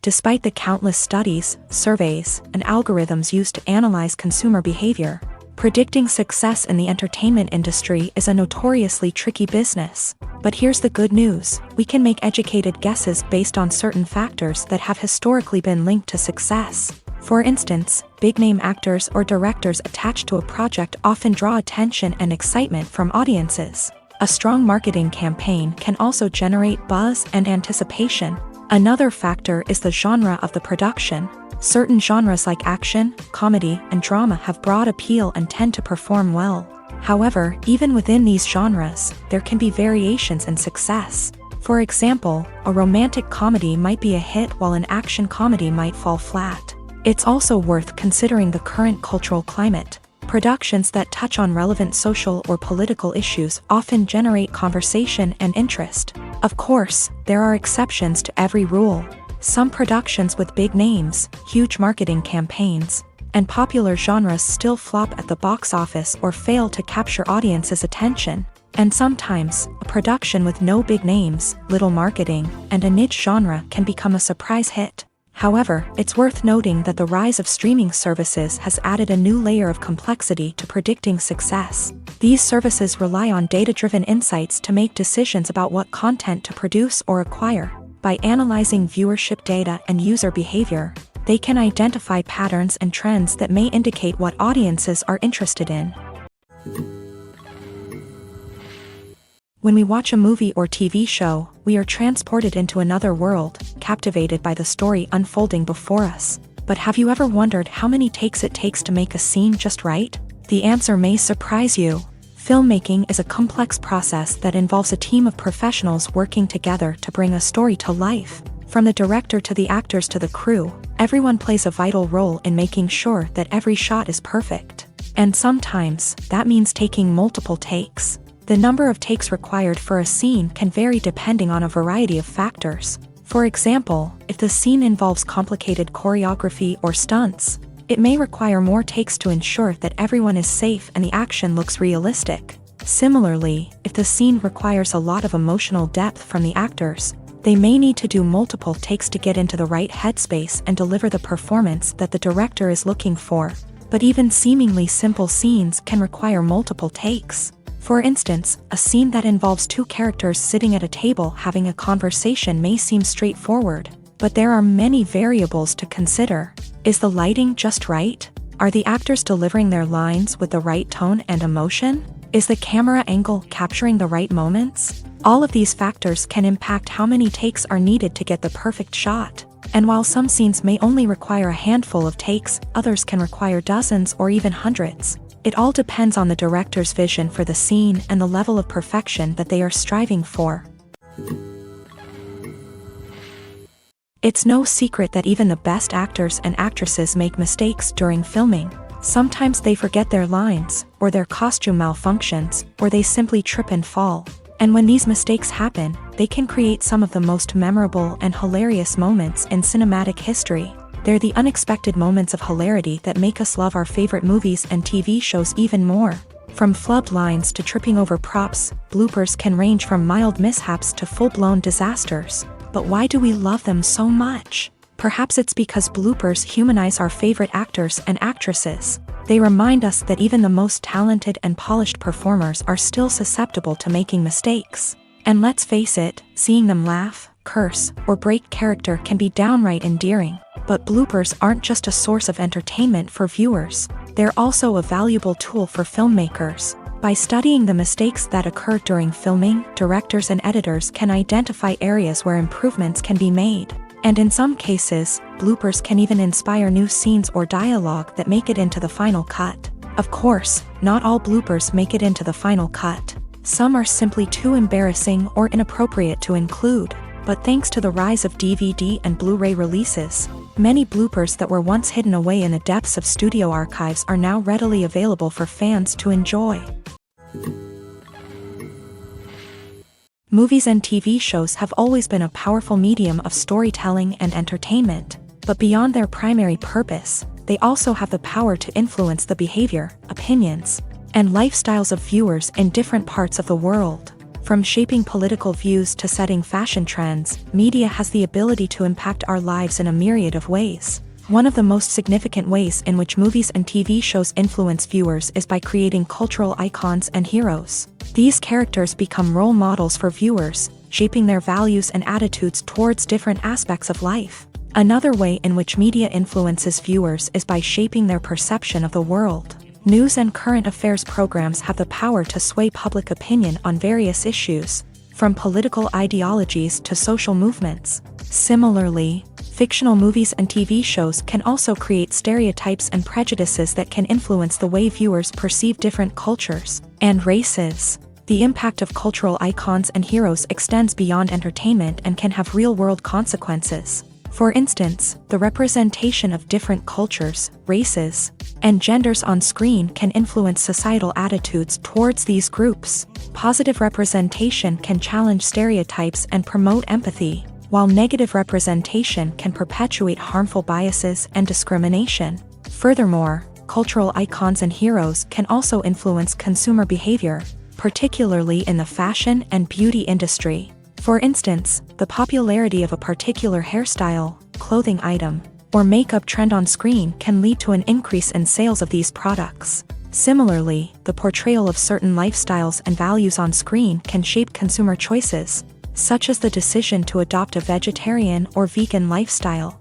Despite the countless studies, surveys, and algorithms used to analyze consumer behavior, predicting success in the entertainment industry is a notoriously tricky business. But here's the good news: we can make educated guesses based on certain factors that have historically been linked to success. For instance, big-name actors or directors attached to a project often draw attention and excitement from audiences. A strong marketing campaign can also generate buzz and anticipation. Another factor is the genre of the production. Certain genres like action, comedy, and drama have broad appeal and tend to perform well. However, even within these genres, there can be variations in success. For example, a romantic comedy might be a hit while an action comedy might fall flat. It's also worth considering the current cultural climate. Productions that touch on relevant social or political issues often generate conversation and interest. Of course, there are exceptions to every rule. Some productions with big names, huge marketing campaigns, and popular genres still flop at the box office or fail to capture audiences' attention. And sometimes, a production with no big names, little marketing, and a niche genre can become a surprise hit. However, it's worth noting that the rise of streaming services has added a new layer of complexity to predicting success. These services rely on data-driven insights to make decisions about what content to produce or acquire. By analyzing viewership data and user behavior, they can identify patterns and trends that may indicate what audiences are interested in. When we watch a movie or TV show, we are transported into another world, captivated by the story unfolding before us. But have you ever wondered how many takes it takes to make a scene just right? The answer may surprise you. Filmmaking is a complex process that involves a team of professionals working together to bring a story to life. From the director to the actors to the crew, everyone plays a vital role in making sure that every shot is perfect. And sometimes, that means taking multiple takes. The number of takes required for a scene can vary depending on a variety of factors. For example, if the scene involves complicated choreography or stunts, it may require more takes to ensure that everyone is safe and the action looks realistic. Similarly, if the scene requires a lot of emotional depth from the actors, they may need to do multiple takes to get into the right headspace and deliver the performance that the director is looking for. But even seemingly simple scenes can require multiple takes. For instance, a scene that involves two characters sitting at a table having a conversation may seem straightforward, but there are many variables to consider. Is the lighting just right? Are the actors delivering their lines with the right tone and emotion? Is the camera angle capturing the right moments? All of these factors can impact how many takes are needed to get the perfect shot. And while some scenes may only require a handful of takes, others can require dozens or even hundreds. It all depends on the director's vision for the scene and the level of perfection that they are striving for. It's no secret that even the best actors and actresses make mistakes during filming. Sometimes they forget their lines, or their costume malfunctions, or they simply trip and fall. And when these mistakes happen, they can create some of the most memorable and hilarious moments in cinematic history. They're the unexpected moments of hilarity that make us love our favorite movies and TV shows even more. From flubbed lines to tripping over props, bloopers can range from mild mishaps to full-blown disasters. But why do we love them so much? Perhaps it's because bloopers humanize our favorite actors and actresses. They remind us that even the most talented and polished performers are still susceptible to making mistakes. And let's face it, seeing them laugh, curse, or break character can be downright endearing. But bloopers aren't just a source of entertainment for viewers. They're also a valuable tool for filmmakers. By studying the mistakes that occur during filming, directors and editors can identify areas where improvements can be made. And in some cases, bloopers can even inspire new scenes or dialogue that make it into the final cut. Of course, not all bloopers make it into the final cut. Some are simply too embarrassing or inappropriate to include. But thanks to the rise of DVD and Blu-ray releases, many bloopers that were once hidden away in the depths of studio archives are now readily available for fans to enjoy. Movies and TV shows have always been a powerful medium of storytelling and entertainment, but beyond their primary purpose, they also have the power to influence the behavior, opinions, and lifestyles of viewers in different parts of the world. From shaping political views to setting fashion trends, media has the ability to impact our lives in a myriad of ways. One of the most significant ways in which movies and TV shows influence viewers is by creating cultural icons and heroes. These characters become role models for viewers, shaping their values and attitudes towards different aspects of life. Another way in which media influences viewers is by shaping their perception of the world. News and current affairs programs have the power to sway public opinion on various issues, from political ideologies to social movements. Similarly, Fictional movies and TV shows can also create stereotypes and prejudices that can influence the way viewers perceive different cultures and races. The impact of cultural icons and heroes extends beyond entertainment and can have real-world consequences. For instance, the representation of different cultures, races, and genders on screen can influence societal attitudes towards these groups. Positive representation can challenge stereotypes and promote empathy, while negative representation can perpetuate harmful biases and discrimination. Furthermore, cultural icons and heroes can also influence consumer behavior, particularly in the fashion and beauty industry. For instance, the popularity of a particular hairstyle, clothing item, or makeup trend on screen can lead to an increase in sales of these products. Similarly, the portrayal of certain lifestyles and values on screen can shape consumer choices, such as the decision to adopt a vegetarian or vegan lifestyle.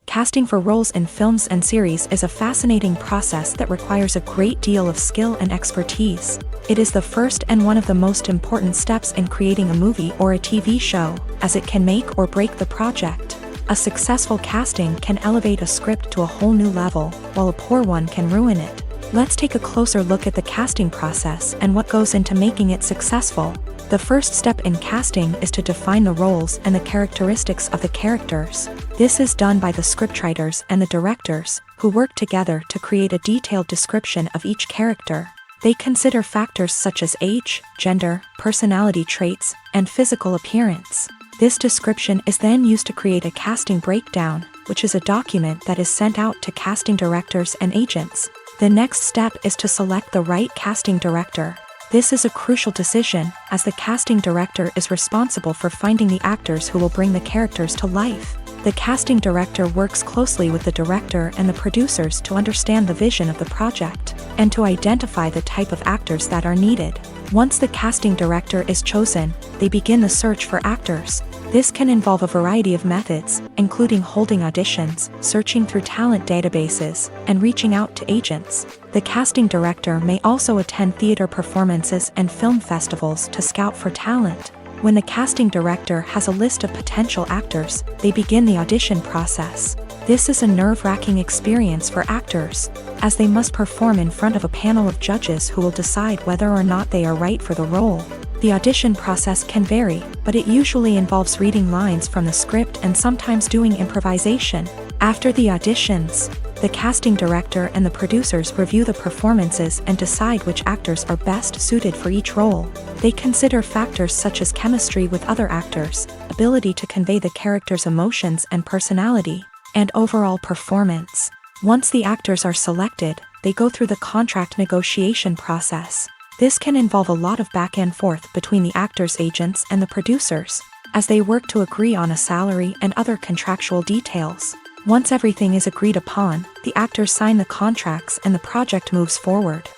Casting for roles in films and series is a fascinating process that requires a great deal of skill and expertise. It is the first and one of the most important steps in creating a movie or a TV show, as it can make or break the project. A successful casting can elevate a script to a whole new level, while a poor one can ruin it. Let's take a closer look at the casting process and what goes into making it successful. The first step in casting is to define the roles and the characteristics of the characters. This is done by the scriptwriters and the directors, who work together to create a detailed description of each character. They consider factors such as age, gender, personality traits, and physical appearance. This description is then used to create a casting breakdown, which is a document that is sent out to casting directors and agents. The next step is to select the right casting director. This is a crucial decision, as the casting director is responsible for finding the actors who will bring the characters to life. The casting director works closely with the director and the producers to understand the vision of the project, and to identify the type of actors that are needed. Once the casting director is chosen, they begin the search for actors. This can involve a variety of methods, including holding auditions, searching through talent databases, and reaching out to agents. The casting director may also attend theater performances and film festivals to scout for talent. When the casting director has a list of potential actors, they begin the audition process. This is a nerve-wracking experience for actors, as they must perform in front of a panel of judges who will decide whether or not they are right for the role. The audition process can vary, but it usually involves reading lines from the script and sometimes doing improvisation. After the auditions, the casting director and the producers review the performances and decide which actors are best suited for each role. They consider factors such as chemistry with other actors, ability to convey the character's emotions and personality, and overall performance. Once the actors are selected, they go through the contract negotiation process. This can involve a lot of back and forth between the actors' agents and the producers, as they work to agree on a salary and other contractual details. Once everything is agreed upon, the actors sign the contracts and the project moves forward.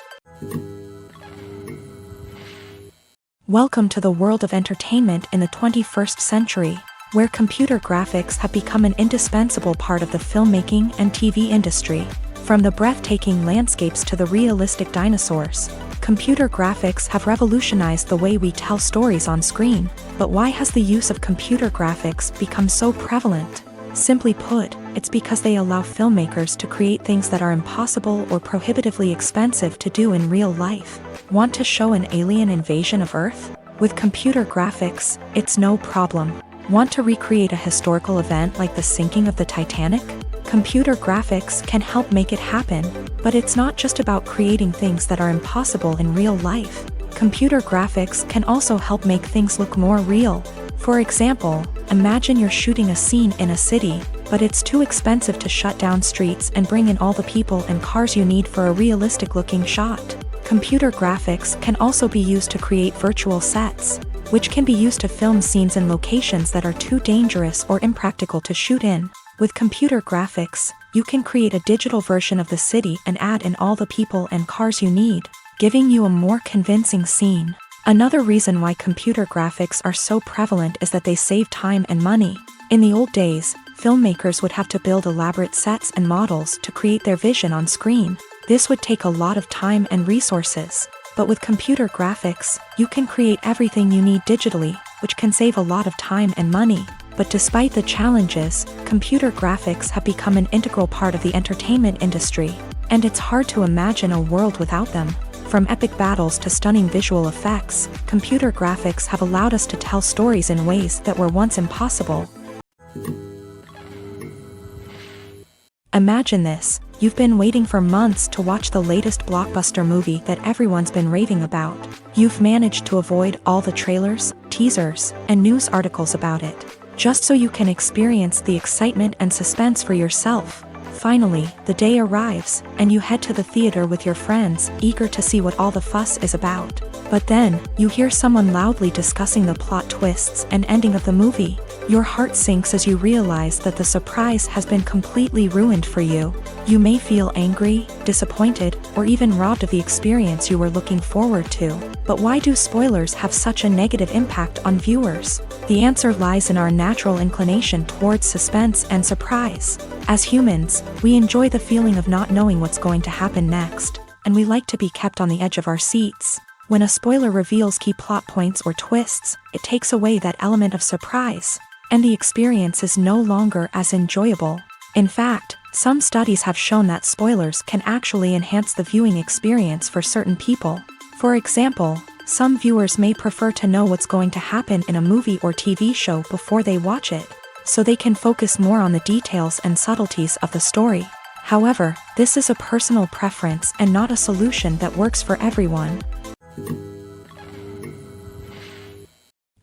Welcome to the world of entertainment in the 21st century, where computer graphics have become an indispensable part of the filmmaking and TV industry. From the breathtaking landscapes to the realistic dinosaurs, computer graphics have revolutionized the way we tell stories on screen. But why has the use of computer graphics become so prevalent? Simply put, it's because they allow filmmakers to create things that are impossible or prohibitively expensive to do in real life. Want to show an alien invasion of Earth? With computer graphics, it's no problem. Want to recreate a historical event like the sinking of the Titanic? Computer graphics can help make it happen, but it's not just about creating things that are impossible in real life. Computer graphics can also help make things look more real. For example, imagine you're shooting a scene in a city, but it's too expensive to shut down streets and bring in all the people and cars you need for a realistic-looking shot. Computer graphics can also be used to create virtual sets, which can be used to film scenes in locations that are too dangerous or impractical to shoot in. With computer graphics, you can create a digital version of the city and add in all the people and cars you need, giving you a more convincing scene. Another reason why computer graphics are so prevalent is that they save time and money. In the old days, filmmakers would have to build elaborate sets and models to create their vision on screen. This would take a lot of time and resources. But with computer graphics, you can create everything you need digitally, which can save a lot of time and money. But despite the challenges, computer graphics have become an integral part of the entertainment industry, and it's hard to imagine a world without them. From epic battles to stunning visual effects, computer graphics have allowed us to tell stories in ways that were once impossible. Imagine this. You've been waiting for months to watch the latest blockbuster movie that everyone's been raving about. You've managed to avoid all the trailers, teasers, and news articles about it, just so you can experience the excitement and suspense for yourself. Finally, the day arrives, and you head to the theater with your friends, eager to see what all the fuss is about. But then, you hear someone loudly discussing the plot twists and ending of the movie. Your heart sinks as you realize that the surprise has been completely ruined for you. You may feel angry, disappointed, or even robbed of the experience you were looking forward to. But why do spoilers have such a negative impact on viewers? The answer lies in our natural inclination towards suspense and surprise. As humans, we enjoy the feeling of not knowing what's going to happen next, and we like to be kept on the edge of our seats. When a spoiler reveals key plot points or twists, it takes away that element of surprise, and the experience is no longer as enjoyable. In fact, some studies have shown that spoilers can actually enhance the viewing experience for certain people. For example, some viewers may prefer to know what's going to happen in a movie or TV show before they watch it, so they can focus more on the details and subtleties of the story. However, this is a personal preference and not a solution that works for everyone.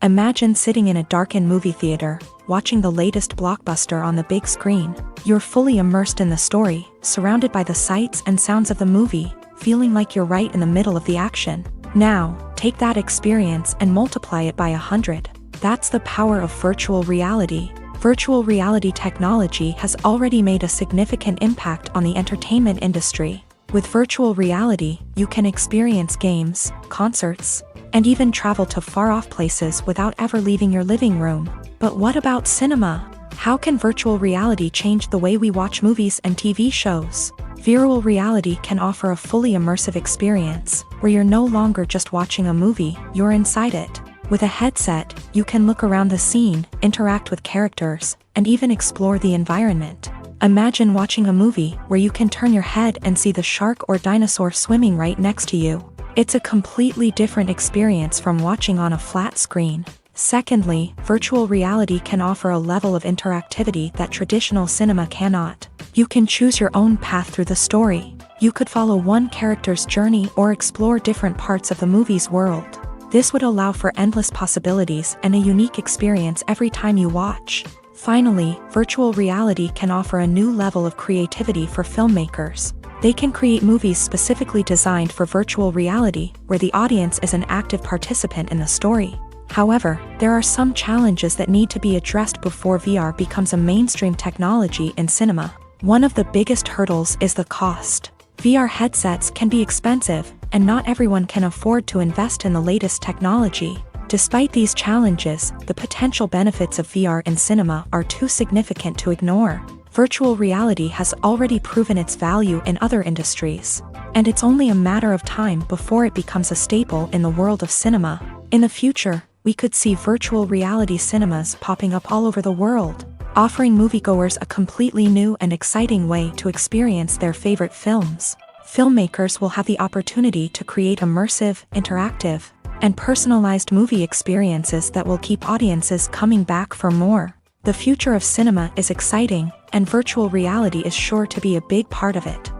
Imagine sitting in a darkened movie theater, watching the latest blockbuster on the big screen. You're fully immersed in the story, surrounded by the sights and sounds of the movie, feeling like you're right in the middle of the action. Now, take that experience and multiply it by 100. That's the power of virtual reality. Virtual reality technology has already made a significant impact on the entertainment industry. With virtual reality, you can experience games, concerts, and even travel to far-off places without ever leaving your living room. But what about cinema? How can virtual reality change the way we watch movies and TV shows? Virtual reality can offer a fully immersive experience, where you're no longer just watching a movie, you're inside it. With a headset, you can look around the scene, interact with characters, and even explore the environment. Imagine watching a movie where you can turn your head and see the shark or dinosaur swimming right next to you. It's a completely different experience from watching on a flat screen. Secondly, virtual reality can offer a level of interactivity that traditional cinema cannot. You can choose your own path through the story. You could follow one character's journey or explore different parts of the movie's world. This would allow for endless possibilities and a unique experience every time you watch. Finally, virtual reality can offer a new level of creativity for filmmakers. They can create movies specifically designed for virtual reality, where the audience is an active participant in the story. However, there are some challenges that need to be addressed before VR becomes a mainstream technology in cinema. One of the biggest hurdles is the cost. VR headsets can be expensive, and not everyone can afford to invest in the latest technology. Despite these challenges, the potential benefits of VR in cinema are too significant to ignore. Virtual reality has already proven its value in other industries, and it's only a matter of time before it becomes a staple in the world of cinema. In the future, we could see virtual reality cinemas popping up all over the world, offering moviegoers a completely new and exciting way to experience their favorite films. Filmmakers will have the opportunity to create immersive, interactive, and personalized movie experiences that will keep audiences coming back for more. The future of cinema is exciting, and virtual reality is sure to be a big part of it.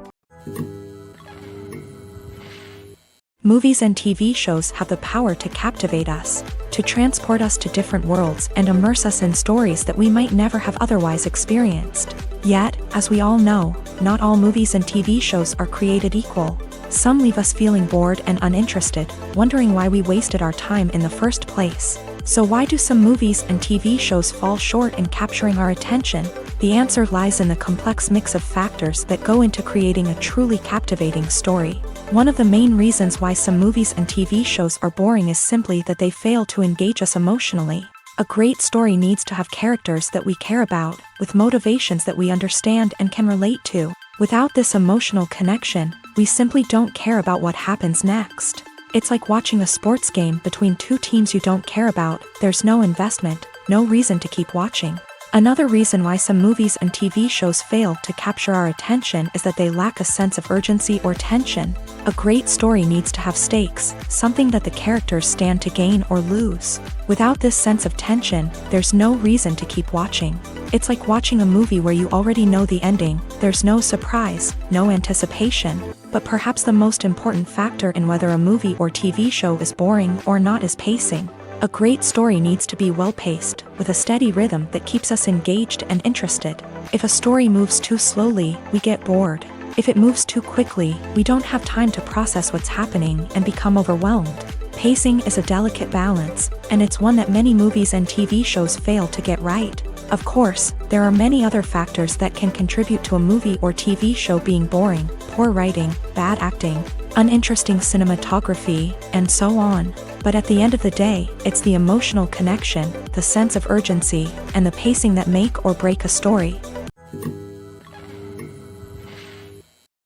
Movies and TV shows have the power to captivate us, to transport us to different worlds and immerse us in stories that we might never have otherwise experienced. Yet, as we all know, not all movies and TV shows are created equal. Some leave us feeling bored and uninterested, wondering why we wasted our time in the first place. So why do some movies and TV shows fall short in capturing our attention? The answer lies in the complex mix of factors that go into creating a truly captivating story. One of the main reasons why some movies and TV shows are boring is simply that they fail to engage us emotionally. A great story needs to have characters that we care about, with motivations that we understand and can relate to. Without this emotional connection, we simply don't care about what happens next. It's like watching a sports game between two teams you don't care about. There's no investment, no reason to keep watching. Another reason why some movies and TV shows fail to capture our attention is that they lack a sense of urgency or tension. A great story needs to have stakes, something that the characters stand to gain or lose. Without this sense of tension, there's no reason to keep watching. It's like watching a movie where you already know the ending. There's no surprise, no anticipation. But perhaps the most important factor in whether a movie or TV show is boring or not is pacing. A great story needs to be well-paced, with a steady rhythm that keeps us engaged and interested. If a story moves too slowly, we get bored. If it moves too quickly, we don't have time to process what's happening and become overwhelmed. Pacing is a delicate balance, and it's one that many movies and TV shows fail to get right. Of course, there are many other factors that can contribute to a movie or TV show being boring: poor writing, bad acting, uninteresting cinematography, and so on. But at the end of the day, it's the emotional connection, the sense of urgency, and the pacing that make or break a story.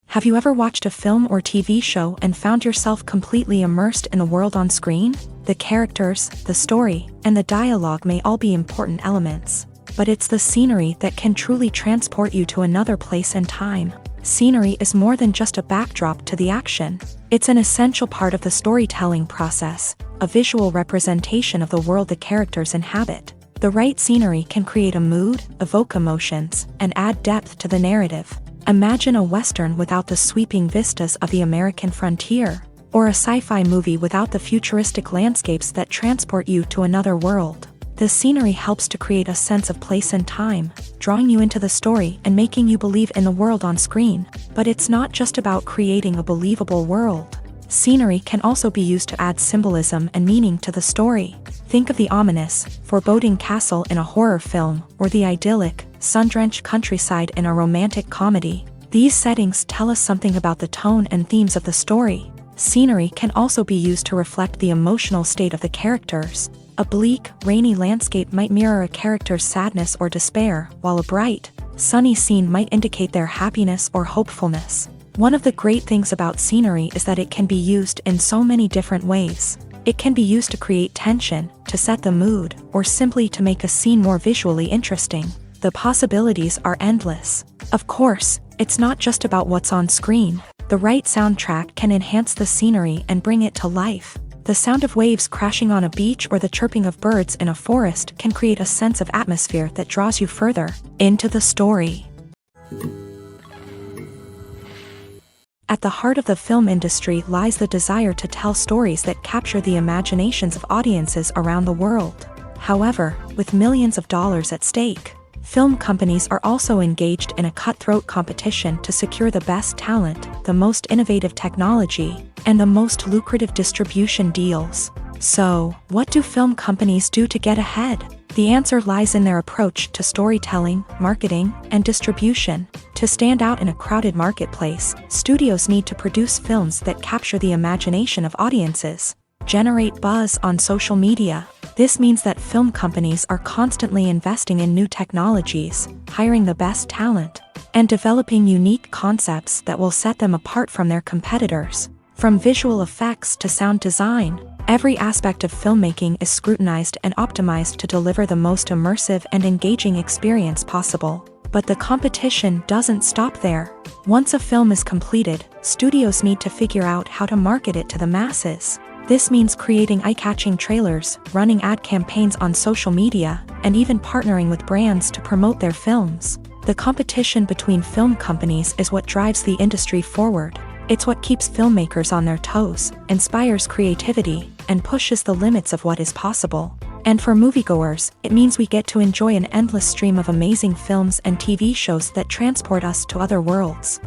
Have you ever watched a film or TV show and found yourself completely immersed in the world on screen? The characters, the story, and the dialogue may all be important elements, but it's the scenery that can truly transport you to another place and time. Scenery is more than just a backdrop to the action. It's an essential part of the storytelling process, a visual representation of the world the characters inhabit. The right scenery can create a mood, evoke emotions, and add depth to the narrative. Imagine a Western without the sweeping vistas of the American frontier, or a sci-fi movie without the futuristic landscapes that transport you to another world. The scenery helps to create a sense of place and time, drawing you into the story and making you believe in the world on screen. But it's not just about creating a believable world. Scenery can also be used to add symbolism and meaning to the story. Think of the ominous, foreboding castle in a horror film, or the idyllic, sun-drenched countryside in a romantic comedy. These settings tell us something about the tone and themes of the story. Scenery can also be used to reflect the emotional state of the characters. A bleak, rainy landscape might mirror a character's sadness or despair, while a bright, sunny scene might indicate their happiness or hopefulness. One of the great things about scenery is that it can be used in so many different ways. It can be used to create tension, to set the mood, or simply to make a scene more visually interesting. The possibilities are endless. Of course, it's not just about what's on screen. The right soundtrack can enhance the scenery and bring it to life. The sound of waves crashing on a beach or the chirping of birds in a forest can create a sense of atmosphere that draws you further into the story. At the heart of the film industry lies the desire to tell stories that capture the imaginations of audiences around the world. However, with millions of dollars at stake, film companies are also engaged in a cutthroat competition to secure the best talent, the most innovative technology, and the most lucrative distribution deals. So, what do film companies do to get ahead? The answer lies in their approach to storytelling, marketing, and distribution. To stand out in a crowded marketplace, studios need to produce films that capture the imagination of audiences, generate buzz on social media. This means that film companies are constantly investing in new technologies, hiring the best talent, and developing unique concepts that will set them apart from their competitors. From visual effects to sound design, every aspect of filmmaking is scrutinized and optimized to deliver the most immersive and engaging experience possible. But the competition doesn't stop there. Once a film is completed, studios need to figure out how to market it to the masses. This means creating eye-catching trailers, running ad campaigns on social media, and even partnering with brands to promote their films. The competition between film companies is what drives the industry forward. It's what keeps filmmakers on their toes, inspires creativity, and pushes the limits of what is possible. And for moviegoers, it means we get to enjoy an endless stream of amazing films and TV shows that transport us to other worlds.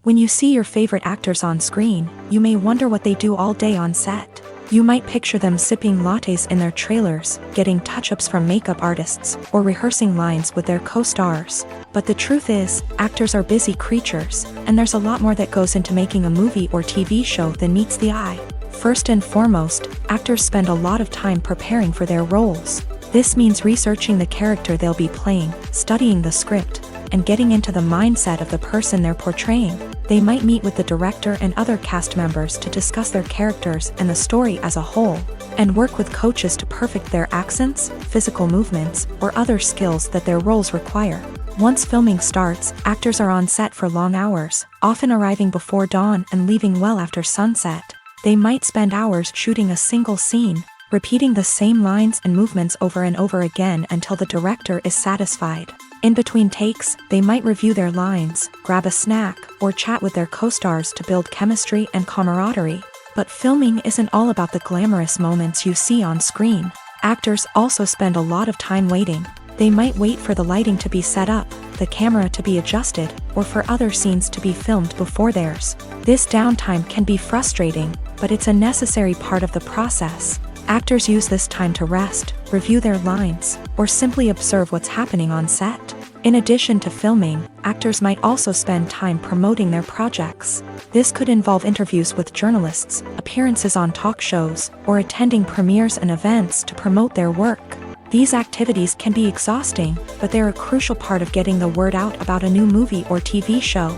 When you see your favorite actors on screen, you may wonder what they do all day on set. You might picture them sipping lattes in their trailers, getting touch-ups from makeup artists, or rehearsing lines with their co-stars. But the truth is, actors are busy creatures, and there's a lot more that goes into making a movie or TV show than meets the eye. First and foremost, actors spend a lot of time preparing for their roles. This means researching the character they'll be playing, studying the script, and getting into the mindset of the person they're portraying. They might meet with the director and other cast members to discuss their characters and the story as a whole, and work with coaches to perfect their accents, physical movements, or other skills that their roles require. Once filming starts, actors are on set for long hours, often arriving before dawn and leaving well after sunset. They might spend hours shooting a single scene, repeating the same lines and movements over and over again until the director is satisfied. In between takes, they might review their lines, grab a snack, or chat with their co-stars to build chemistry and camaraderie. But filming isn't all about the glamorous moments you see on screen. Actors also spend a lot of time waiting. They might wait for the lighting to be set up, the camera to be adjusted, or for other scenes to be filmed before theirs. This downtime can be frustrating, but it's a necessary part of the process. Actors use this time to rest, review their lines, or simply observe what's happening on set. In addition to filming, actors might also spend time promoting their projects. This could involve interviews with journalists, appearances on talk shows, or attending premieres and events to promote their work. These activities can be exhausting, but they're a crucial part of getting the word out about a new movie or TV show.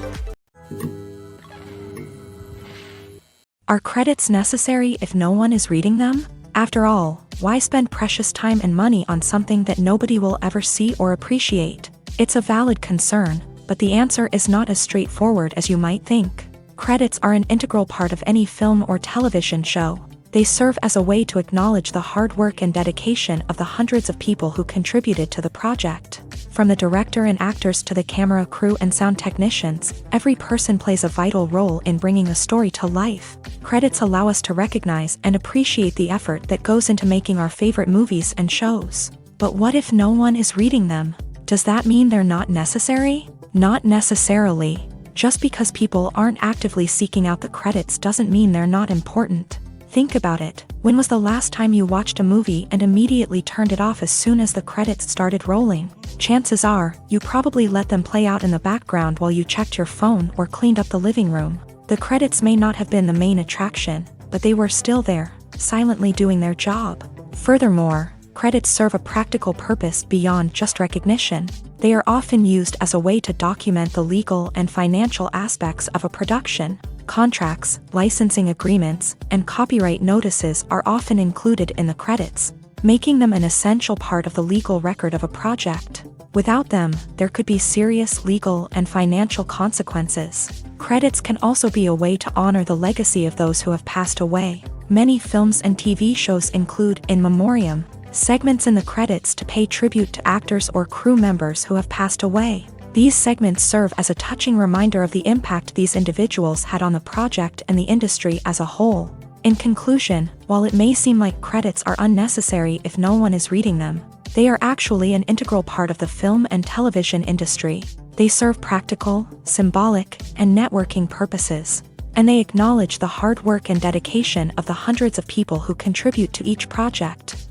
Are credits necessary if no one is reading them? After all, why spend precious time and money on something that nobody will ever see or appreciate? It's a valid concern, but the answer is not as straightforward as you might think. Credits are an integral part of any film or television show. They serve as a way to acknowledge the hard work and dedication of the hundreds of people who contributed to the project. From the director and actors to the camera crew and sound technicians, every person plays a vital role in bringing a story to life. Credits allow us to recognize and appreciate the effort that goes into making our favorite movies and shows. But what if no one is reading them? Does that mean they're not necessary? Not necessarily. Just because people aren't actively seeking out the credits doesn't mean they're not important. Think about it. When was the last time you watched a movie and immediately turned it off as soon as the credits started rolling? Chances are, you probably let them play out in the background while you checked your phone or cleaned up the living room. The credits may not have been the main attraction, but they were still there, silently doing their job. Furthermore, credits serve a practical purpose beyond just recognition. They are often used as a way to document the legal and financial aspects of a production. Contracts, licensing agreements, and copyright notices are often included in the credits, making them an essential part of the legal record of a project. Without them, there could be serious legal and financial consequences. Credits can also be a way to honor the legacy of those who have passed away. Many films and TV shows include in memoriam segments in the credits to pay tribute to actors or crew members who have passed away. These segments serve as a touching reminder of the impact these individuals had on the project and the industry as a whole. In conclusion, while it may seem like credits are unnecessary if no one is reading them, they are actually an integral part of the film and television industry. They serve practical, symbolic, and networking purposes, and they acknowledge the hard work and dedication of the hundreds of people who contribute to each project.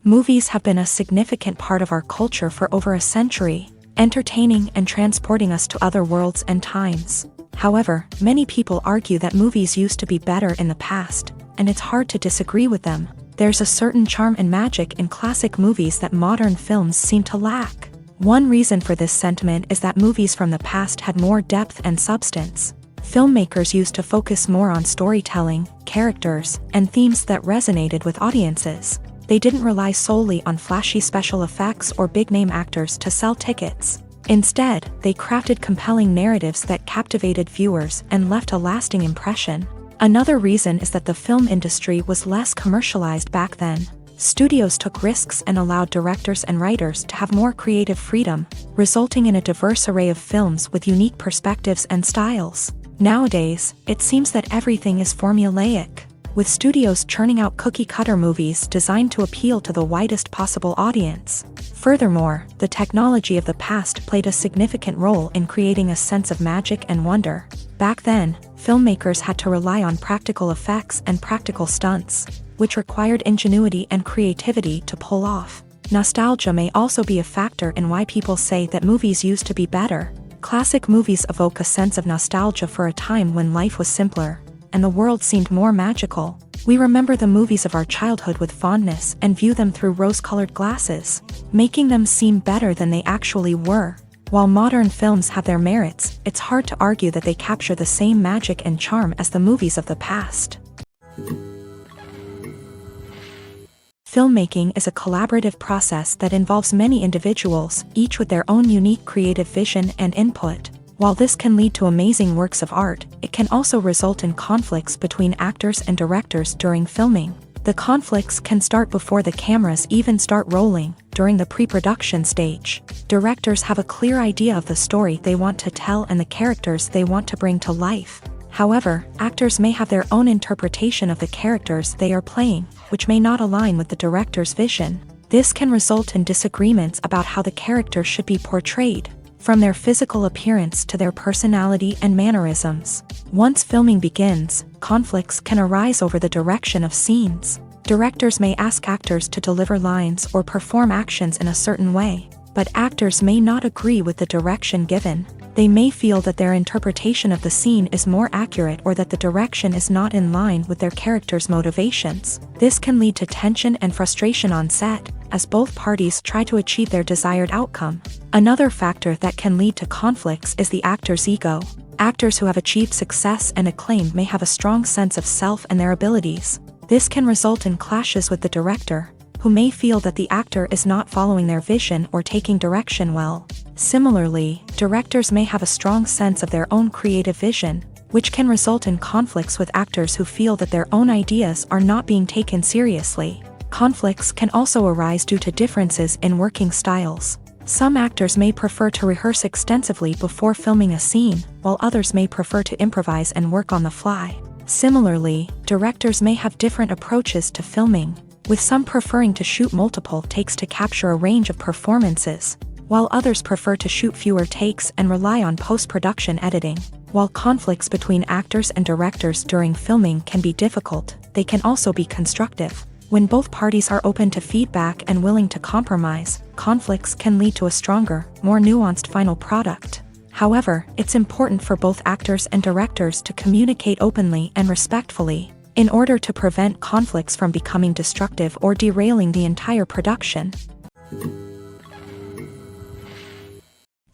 Movies have been a significant part of our culture for over a century, entertaining and transporting us to other worlds and times. However, many people argue that movies used to be better in the past, and it's hard to disagree with them. There's a certain charm and magic in classic movies that modern films seem to lack. One reason for this sentiment is that movies from the past had more depth and substance. Filmmakers used to focus more on storytelling, characters, and themes that resonated with audiences. They didn't rely solely on flashy special effects or big-name actors to sell tickets. Instead, they crafted compelling narratives that captivated viewers and left a lasting impression. Another reason is that the film industry was less commercialized back then. Studios took risks and allowed directors and writers to have more creative freedom, resulting in a diverse array of films with unique perspectives and styles. Nowadays, it seems that everything is formulaic, with studios churning out cookie-cutter movies designed to appeal to the widest possible audience. Furthermore, the technology of the past played a significant role in creating a sense of magic and wonder. Back then, filmmakers had to rely on practical effects and practical stunts, which required ingenuity and creativity to pull off. Nostalgia may also be a factor in why people say that movies used to be better. Classic movies evoke a sense of nostalgia for a time when life was simpler, and the world seemed more magical. We remember the movies of our childhood with fondness and view them through rose-colored glasses, making them seem better than they actually were. While modern films have their merits, it's hard to argue that they capture the same magic and charm as the movies of the past. Filmmaking is a collaborative process that involves many individuals, each with their own unique creative vision and input. While this can lead to amazing works of art, it can also result in conflicts between actors and directors during filming. The conflicts can start before the cameras even start rolling, during the pre-production stage. Directors have a clear idea of the story they want to tell and the characters they want to bring to life. However, actors may have their own interpretation of the characters they are playing, which may not align with the director's vision. This can result in disagreements about how the character should be portrayed, from their physical appearance to their personality and mannerisms. Once filming begins, conflicts can arise over the direction of scenes. Directors may ask actors to deliver lines or perform actions in a certain way, but actors may not agree with the direction given. They may feel that their interpretation of the scene is more accurate or that the direction is not in line with their character's motivations. This can lead to tension and frustration on set, as both parties try to achieve their desired outcome. Another factor that can lead to conflicts is the actor's ego. Actors who have achieved success and acclaim may have a strong sense of self and their abilities. This can result in clashes with the director, who may feel that the actor is not following their vision or taking direction well. Similarly, directors may have a strong sense of their own creative vision, which can result in conflicts with actors who feel that their own ideas are not being taken seriously. Conflicts can also arise due to differences in working styles. Some actors may prefer to rehearse extensively before filming a scene, while others may prefer to improvise and work on the fly. Similarly, directors may have different approaches to filming, with some preferring to shoot multiple takes to capture a range of performances, while others prefer to shoot fewer takes and rely on post-production editing. While conflicts between actors and directors during filming can be difficult, they can also be constructive. When both parties are open to feedback and willing to compromise, conflicts can lead to a stronger, more nuanced final product. However, it's important for both actors and directors to communicate openly and respectfully, in order to prevent conflicts from becoming destructive or derailing the entire production.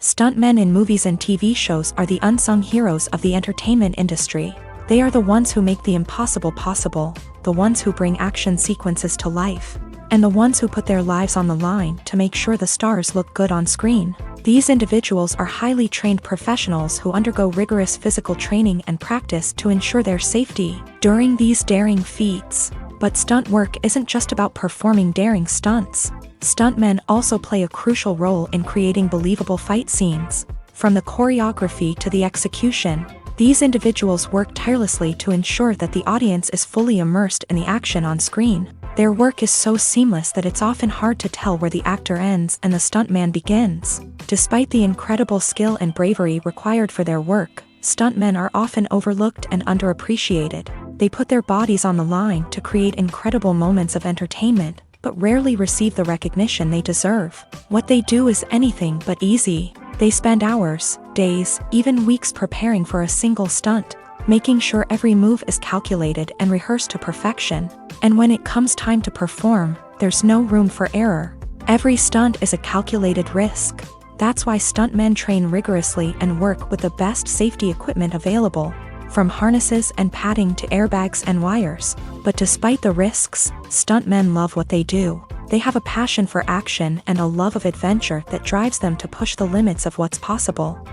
Stuntmen in movies and TV shows are the unsung heroes of the entertainment industry. They are the ones who make the impossible possible, the ones who bring action sequences to life, and the ones who put their lives on the line to make sure the stars look good on screen. These individuals are highly trained professionals who undergo rigorous physical training and practice to ensure their safety during these daring feats. But stunt work isn't just about performing daring stunts. Stuntmen also play a crucial role in creating believable fight scenes. From the choreography to the execution, these individuals work tirelessly to ensure that the audience is fully immersed in the action on screen. Their work is so seamless that it's often hard to tell where the actor ends and the stuntman begins. Despite the incredible skill and bravery required for their work, stuntmen are often overlooked and underappreciated. They put their bodies on the line to create incredible moments of entertainment, but rarely receive the recognition they deserve. What they do is anything but easy. They spend hours, days, even weeks preparing for a single stunt, making sure every move is calculated and rehearsed to perfection. And when it comes time to perform, there's no room for error. Every stunt is a calculated risk. That's why stuntmen train rigorously and work with the best safety equipment available, from harnesses and padding to airbags and wires. But despite the risks, stuntmen love what they do. They have a passion for action and a love of adventure that drives them to push the limits of what's possible.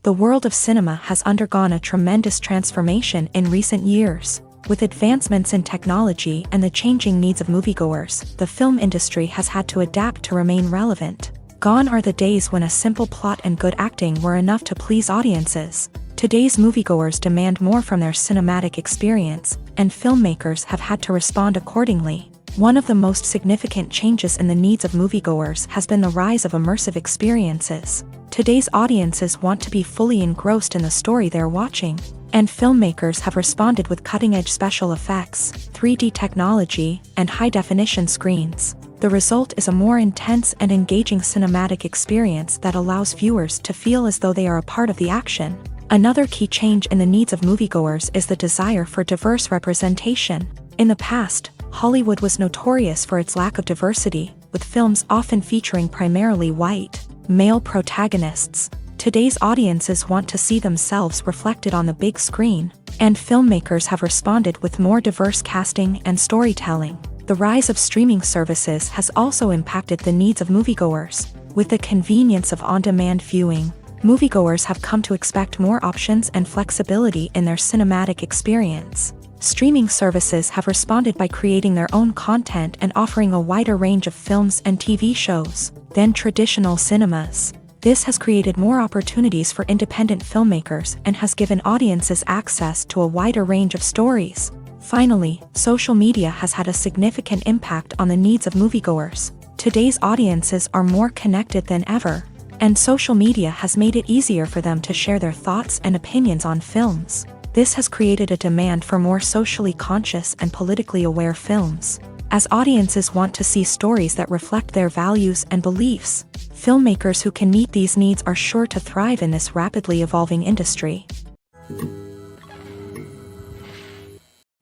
The world of cinema has undergone a tremendous transformation in recent years. With advancements in technology and the changing needs of moviegoers, the film industry has had to adapt to remain relevant. Gone are the days when a simple plot and good acting were enough to please audiences. Today's moviegoers demand more from their cinematic experience, and filmmakers have had to respond accordingly. One of the most significant changes in the needs of moviegoers has been the rise of immersive experiences. Today's audiences want to be fully engrossed in the story they're watching, and filmmakers have responded with cutting-edge special effects, 3D technology, and high-definition screens. The result is a more intense and engaging cinematic experience that allows viewers to feel as though they are a part of the action. Another key change in the needs of moviegoers is the desire for diverse representation. In the past, Hollywood was notorious for its lack of diversity, with films often featuring primarily white, male protagonists. Today's audiences want to see themselves reflected on the big screen, and filmmakers have responded with more diverse casting and storytelling. The rise of streaming services has also impacted the needs of moviegoers. With the convenience of on-demand viewing, moviegoers have come to expect more options and flexibility in their cinematic experience. Streaming services have responded by creating their own content and offering a wider range of films and TV shows than traditional cinemas. This has created more opportunities for independent filmmakers and has given audiences access to a wider range of stories. Finally, social media has had a significant impact on the needs of moviegoers. Today's audiences are more connected than ever, and social media has made it easier for them to share their thoughts and opinions on films. This has created a demand for more socially conscious and politically aware films. As audiences want to see stories that reflect their values and beliefs, filmmakers who can meet these needs are sure to thrive in this rapidly evolving industry.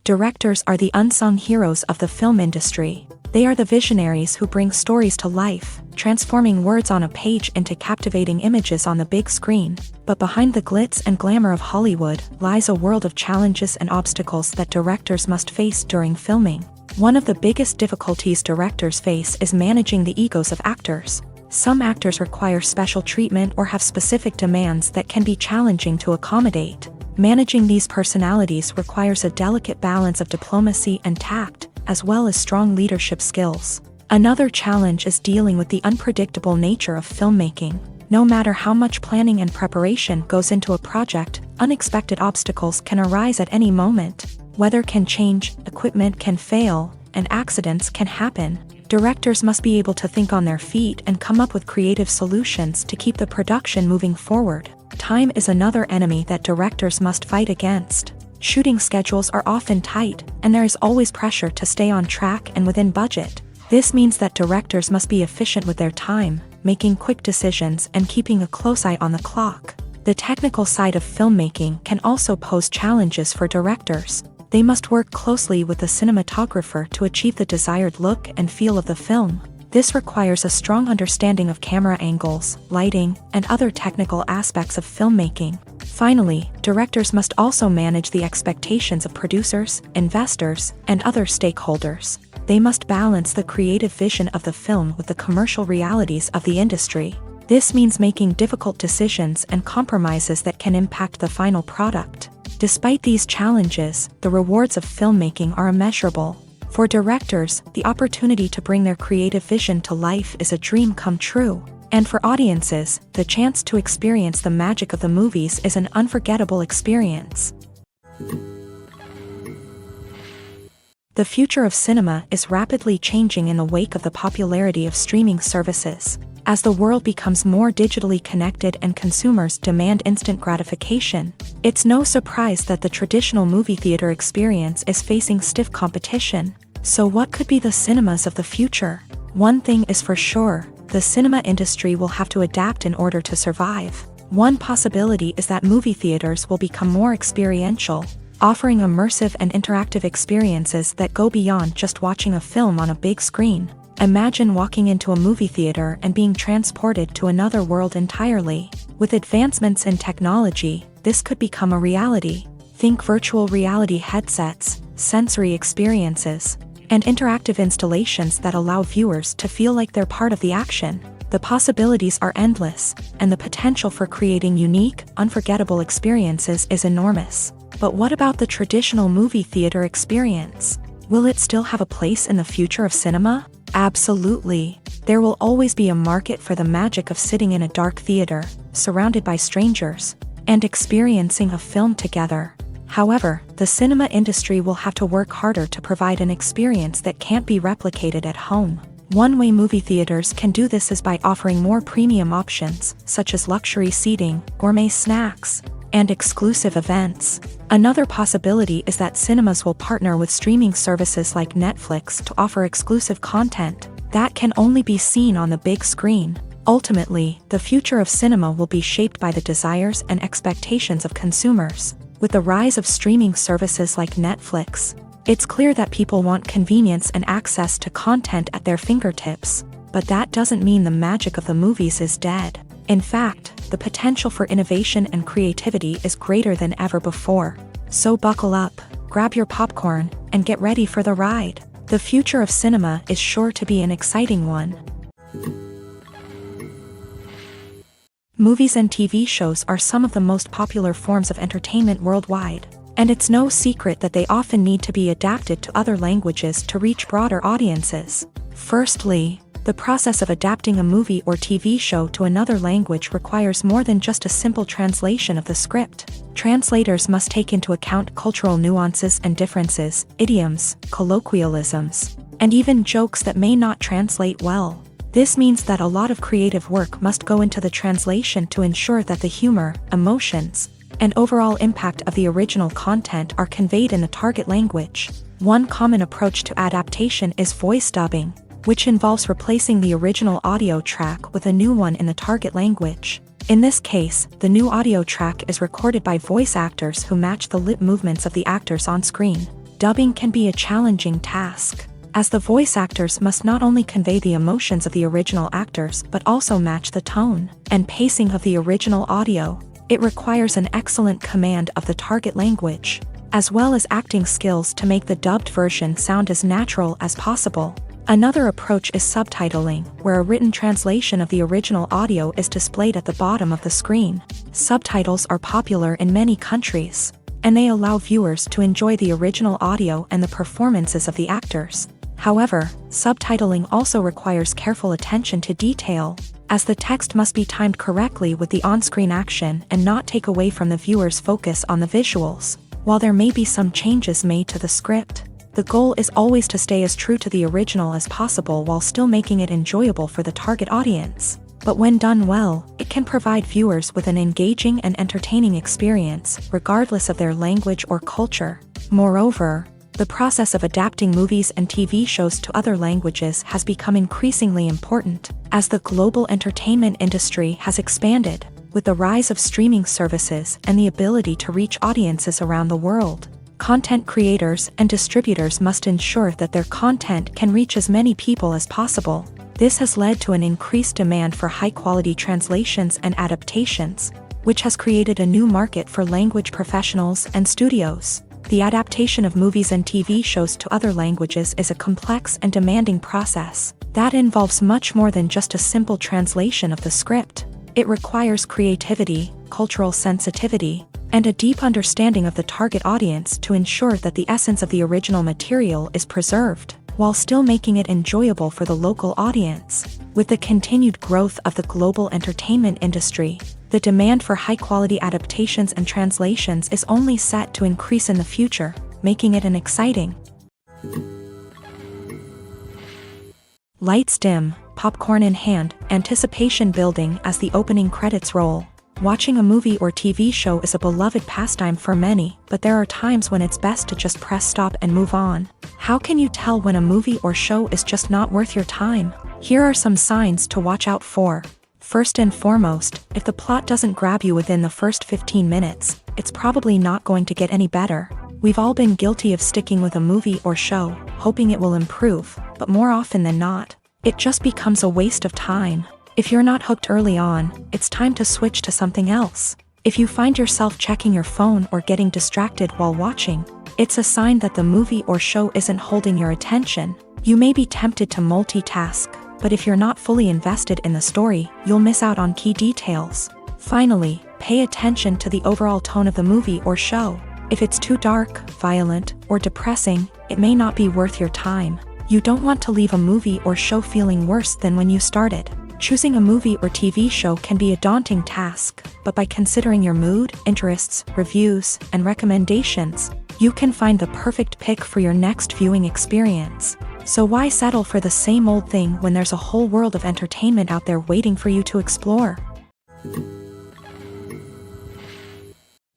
Directors are the unsung heroes of the film industry. They are the visionaries who bring stories to life, transforming words on a page into captivating images on the big screen. But behind the glitz and glamour of Hollywood lies a world of challenges and obstacles that directors must face during filming. One of the biggest difficulties directors face is managing the egos of actors. Some actors require special treatment or have specific demands that can be challenging to accommodate. Managing these personalities requires a delicate balance of diplomacy and tact, as well as strong leadership skills. Another challenge is dealing with the unpredictable nature of filmmaking. No matter how much planning and preparation goes into a project, unexpected obstacles can arise at any moment. Weather can change, equipment can fail, and accidents can happen. Directors must be able to think on their feet and come up with creative solutions to keep the production moving forward. Time is another enemy that directors must fight against. Shooting schedules are often tight, and there is always pressure to stay on track and within budget. This means that directors must be efficient with their time, making quick decisions and keeping a close eye on the clock. The technical side of filmmaking can also pose challenges for directors. They must work closely with the cinematographer to achieve the desired look and feel of the film. This requires a strong understanding of camera angles, lighting, and other technical aspects of filmmaking. Finally, directors must also manage the expectations of producers, investors, and other stakeholders. They must balance the creative vision of the film with the commercial realities of the industry. This means making difficult decisions and compromises that can impact the final product. Despite these challenges, the rewards of filmmaking are immeasurable. For directors, the opportunity to bring their creative vision to life is a dream come true. And for audiences, the chance to experience the magic of the movies is an unforgettable experience. The future of cinema is rapidly changing in the wake of the popularity of streaming services. As the world becomes more digitally connected and consumers demand instant gratification, it's no surprise that the traditional movie theater experience is facing stiff competition. So what could be the cinemas of the future? One thing is for sure, the cinema industry will have to adapt in order to survive. One possibility is that movie theaters will become more experiential, offering immersive and interactive experiences that go beyond just watching a film on a big screen. Imagine walking into a movie theater and being transported to another world entirely. With advancements in technology, this could become a reality. Think virtual reality headsets, sensory experiences, and interactive installations that allow viewers to feel like they're part of the action. The possibilities are endless, and the potential for creating unique, unforgettable experiences is enormous. But what about the traditional movie theater experience? Will it still have a place in the future of cinema? Absolutely. There will always be a market for the magic of sitting in a dark theater, surrounded by strangers, and experiencing a film together. However, the cinema industry will have to work harder to provide an experience that can't be replicated at home. One way movie theaters can do this is by offering more premium options, such as luxury seating, gourmet snacks, and exclusive events. Another possibility is that cinemas will partner with streaming services like Netflix to offer exclusive content that can only be seen on the big screen. Ultimately, the future of cinema will be shaped by the desires and expectations of consumers. With the rise of streaming services like Netflix, it's clear that people want convenience and access to content at their fingertips. but that doesn't mean the magic of the movies is dead. In fact, the potential for innovation and creativity is greater than ever before. So buckle up, grab your popcorn, and get ready for the ride. The future of cinema is sure to be an exciting one. Movies and TV shows are some of the most popular forms of entertainment worldwide, and it's no secret that they often need to be adapted to other languages to reach broader audiences. Firstly, the process of adapting a movie or TV show to another language requires more than just a simple translation of the script. Translators must take into account cultural nuances and differences, idioms, colloquialisms, and even jokes that may not translate well. This means that a lot of creative work must go into the translation to ensure that the humor, emotions, and overall impact of the original content are conveyed in the target language. One common approach to adaptation is voice dubbing, which involves replacing the original audio track with a new one in the target language. In this case, the new audio track is recorded by voice actors who match the lip movements of the actors on screen. Dubbing can be a challenging task, as the voice actors must not only convey the emotions of the original actors but also match the tone and pacing of the original audio. It requires an excellent command of the target language, as well as acting skills to make the dubbed version sound as natural as possible. Another approach is subtitling, where a written translation of the original audio is displayed at the bottom of the screen. Subtitles are popular in many countries, and they allow viewers to enjoy the original audio and the performances of the actors. However, subtitling also requires careful attention to detail, as the text must be timed correctly with the on-screen action and not take away from the viewer's focus on the visuals. While there may be some changes made to the script, the goal is always to stay as true to the original as possible while still making it enjoyable for the target audience. But when done well, it can provide viewers with an engaging and entertaining experience, regardless of their language or culture. Moreover, the process of adapting movies and TV shows to other languages has become increasingly important, as the global entertainment industry has expanded, with the rise of streaming services and the ability to reach audiences around the world. Content creators and distributors must ensure that their content can reach as many people as possible. This has led to an increased demand for high-quality translations and adaptations, which has created a new market for language professionals and studios. The adaptation of movies and TV shows to other languages is a complex and demanding process that involves much more than just a simple translation of the script. It requires creativity, cultural sensitivity, and a deep understanding of the target audience to ensure that the essence of the original material is preserved, while still making it enjoyable for the local audience. With the continued growth of the global entertainment industry, the demand for high-quality adaptations and translations is only set to increase in the future, making it an exciting. Lights dim, popcorn in hand, anticipation building as the opening credits roll. Watching a movie or TV show is a beloved pastime for many, but there are times when it's best to just press stop and move on. How can you tell when a movie or show is just not worth your time? Here are some signs to watch out for. First and foremost, if the plot doesn't grab you within the first 15 minutes, it's probably not going to get any better. We've all been guilty of sticking with a movie or show, hoping it will improve, but more often than not, it just becomes a waste of time. If you're not hooked early on, it's time to switch to something else. If you find yourself checking your phone or getting distracted while watching, it's a sign that the movie or show isn't holding your attention. You may be tempted to multitask, but if you're not fully invested in the story, you'll miss out on key details. Finally, pay attention to the overall tone of the movie or show. If it's too dark, violent, or depressing, it may not be worth your time. You don't want to leave a movie or show feeling worse than when you started. Choosing a movie or TV show can be a daunting task, but by considering your mood, interests, reviews, and recommendations, you can find the perfect pick for your next viewing experience. So why settle for the same old thing when there's a whole world of entertainment out there waiting for you to explore?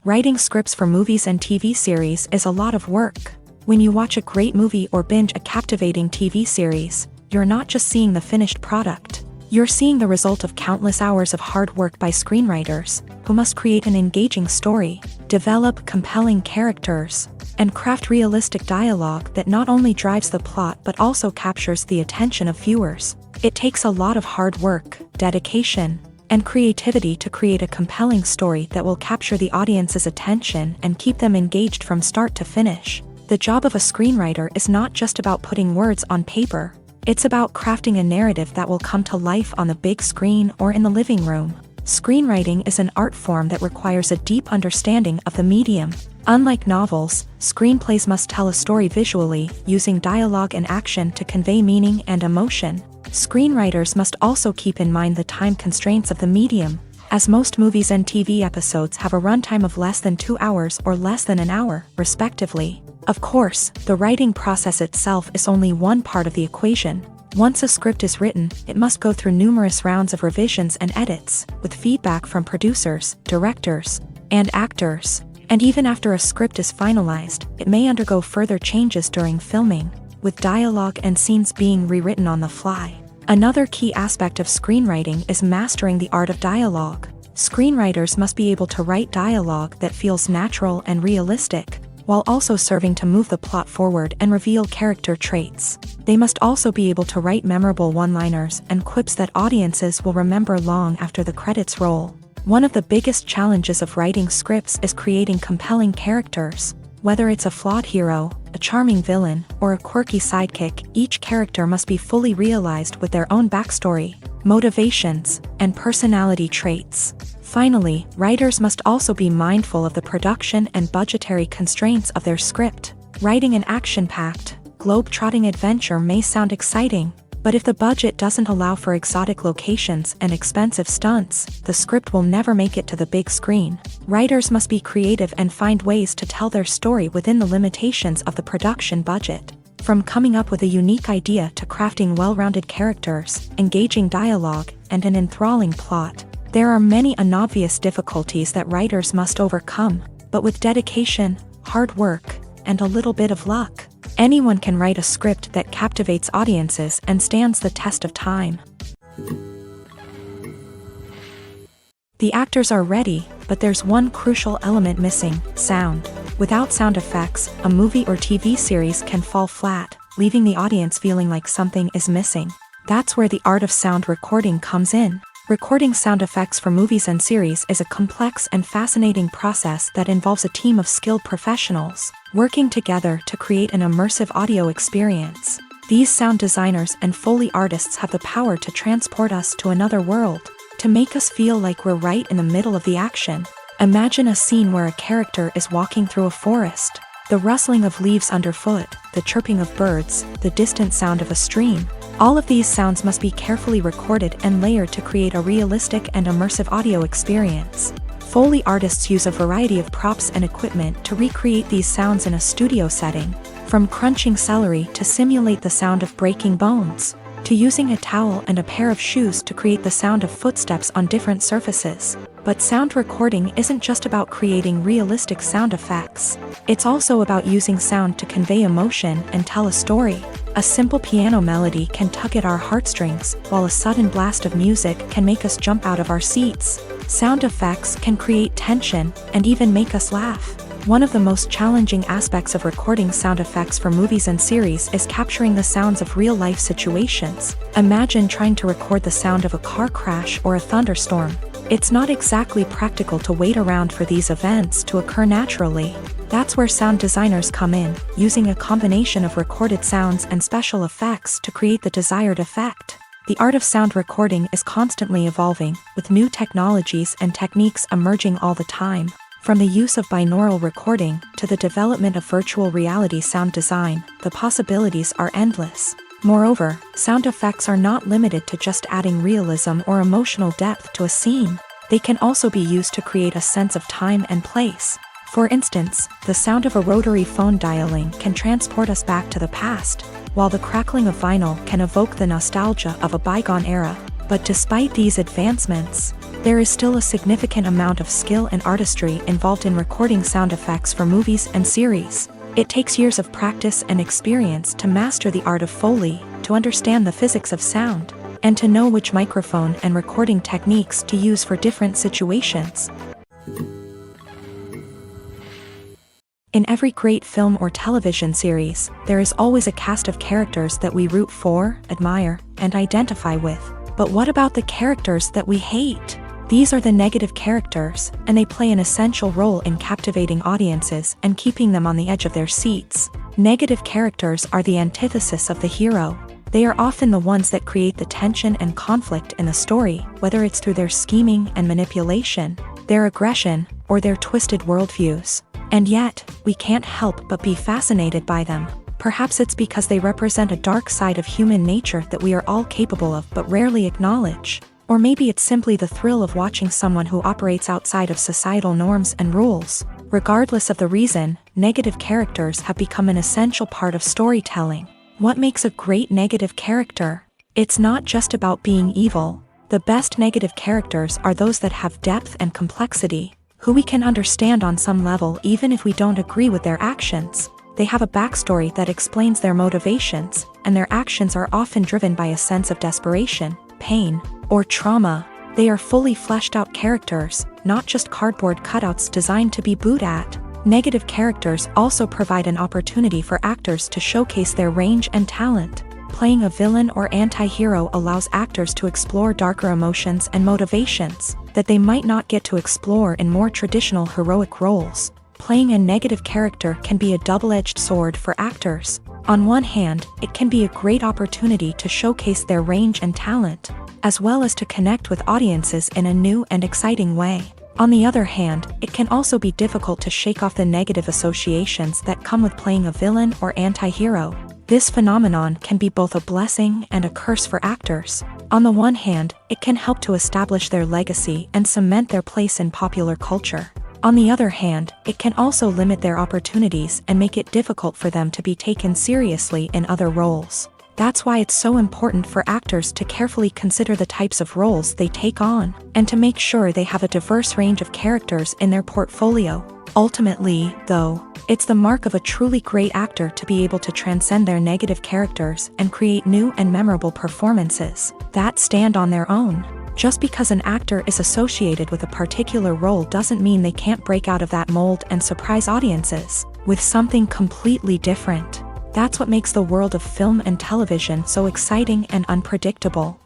Writing scripts for movies and TV series is a lot of work. When you watch a great movie or binge a captivating TV series, you're not just seeing the finished product. You're seeing the result of countless hours of hard work by screenwriters, who must create an engaging story, develop compelling characters, and craft realistic dialogue that not only drives the plot but also captures the attention of viewers. It takes a lot of hard work, dedication, and creativity to create a compelling story that will capture the audience's attention and keep them engaged from start to finish. The job of a screenwriter is not just about putting words on paper. It's about crafting a narrative that will come to life on the big screen or in the living room. Screenwriting is an art form that requires a deep understanding of the medium. Unlike novels, screenplays must tell a story visually, using dialogue and action to convey meaning and emotion. Screenwriters must also keep in mind the time constraints of the medium, as most movies and TV episodes have a runtime of less than 2 hours or less than an hour, respectively. Of course, the writing process itself is only one part of the equation. Once a script is written, it must go through numerous rounds of revisions and edits, with feedback from producers, directors, and actors. And even after a script is finalized, it may undergo further changes during filming, with dialogue and scenes being rewritten on the fly. Another key aspect of screenwriting is mastering the art of dialogue. Screenwriters must be able to write dialogue that feels natural and realistic, while also serving to move the plot forward and reveal character traits. They must also be able to write memorable one-liners and quips that audiences will remember long after the credits roll. One of the biggest challenges of writing scripts is creating compelling characters. Whether it's a flawed hero, a charming villain, or a quirky sidekick, each character must be fully realized with their own backstory, motivations, and personality traits. Finally, writers must also be mindful of the production and budgetary constraints of their script. Writing an action-packed, globe-trotting adventure may sound exciting, but if the budget doesn't allow for exotic locations and expensive stunts, the script will never make it to the big screen. Writers must be creative and find ways to tell their story within the limitations of the production budget. From coming up with a unique idea to crafting well-rounded characters, engaging dialogue, and an enthralling plot, there are many unobvious difficulties that writers must overcome, but with dedication, hard work, and a little bit of luck, anyone can write a script that captivates audiences and stands the test of time. The actors are ready, but there's one crucial element missing: sound. Without sound effects, a movie or TV series can fall flat, leaving the audience feeling like something is missing. That's where the art of sound recording comes in. Recording sound effects for movies and series is a complex and fascinating process that involves a team of skilled professionals working together to create an immersive audio experience. These sound designers and Foley artists have the power to transport us to another world, to make us feel like we're right in the middle of the action. Imagine a scene where a character is walking through a forest. The rustling of leaves underfoot, the chirping of birds, the distant sound of a stream. All of these sounds must be carefully recorded and layered to create a realistic and immersive audio experience. Foley artists use a variety of props and equipment to recreate these sounds in a studio setting, from crunching celery to simulate the sound of breaking bones, to using a towel and a pair of shoes to create the sound of footsteps on different surfaces. But sound recording isn't just about creating realistic sound effects. It's also about using sound to convey emotion and tell a story. A simple piano melody can tug at our heartstrings, while a sudden blast of music can make us jump out of our seats. Sound effects can create tension and even make us laugh. One of the most challenging aspects of recording sound effects for movies and series is capturing the sounds of real-life situations. Imagine trying to record the sound of a car crash or a thunderstorm. It's not exactly practical to wait around for these events to occur naturally. That's where sound designers come in, using a combination of recorded sounds and special effects to create the desired effect. The art of sound recording is constantly evolving, with new technologies and techniques emerging all the time. From the use of binaural recording to the development of virtual reality sound design, the possibilities are endless. Moreover, sound effects are not limited to just adding realism or emotional depth to a scene. They can also be used to create a sense of time and place. For instance, the sound of a rotary phone dialing can transport us back to the past, while the crackling of vinyl can evoke the nostalgia of a bygone era. But despite these advancements, there is still a significant amount of skill and artistry involved in recording sound effects for movies and series. It takes years of practice and experience to master the art of Foley, to understand the physics of sound, and to know which microphone and recording techniques to use for different situations. In every great film or television series, there is always a cast of characters that we root for, admire, and identify with. But what about the characters that we hate? These are the negative characters, and they play an essential role in captivating audiences and keeping them on the edge of their seats. Negative characters are the antithesis of the hero. They are often the ones that create the tension and conflict in the story, whether it's through their scheming and manipulation, their aggression, or their twisted worldviews. And yet, we can't help but be fascinated by them. Perhaps it's because they represent a dark side of human nature that we are all capable of but rarely acknowledge. Or maybe it's simply the thrill of watching someone who operates outside of societal norms and rules. Regardless of the reason, negative characters have become an essential part of storytelling. What makes a great negative character? It's not just about being evil. The best negative characters are those that have depth and complexity, who we can understand on some level even if we don't agree with their actions. They have a backstory that explains their motivations, and their actions are often driven by a sense of desperation, pain, or trauma. They are fully fleshed out characters, not just cardboard cutouts designed to be booed at. Negative characters also provide an opportunity for actors to showcase their range and talent. Playing a villain or anti-hero allows actors to explore darker emotions and motivations that they might not get to explore in more traditional heroic roles. Playing a negative character can be a double-edged sword for actors. On one hand, it can be a great opportunity to showcase their range and talent, as well as to connect with audiences in a new and exciting way. On the other hand, it can also be difficult to shake off the negative associations that come with playing a villain or anti-hero. This phenomenon can be both a blessing and a curse for actors. On the one hand, it can help to establish their legacy and cement their place in popular culture. On the other hand, it can also limit their opportunities and make it difficult for them to be taken seriously in other roles. That's why it's so important for actors to carefully consider the types of roles they take on, and to make sure they have a diverse range of characters in their portfolio. Ultimately, though, it's the mark of a truly great actor to be able to transcend their negative characters and create new and memorable performances that stand on their own. Just because an actor is associated with a particular role doesn't mean they can't break out of that mold and surprise audiences with something completely different. That's what makes the world of film and television so exciting and unpredictable.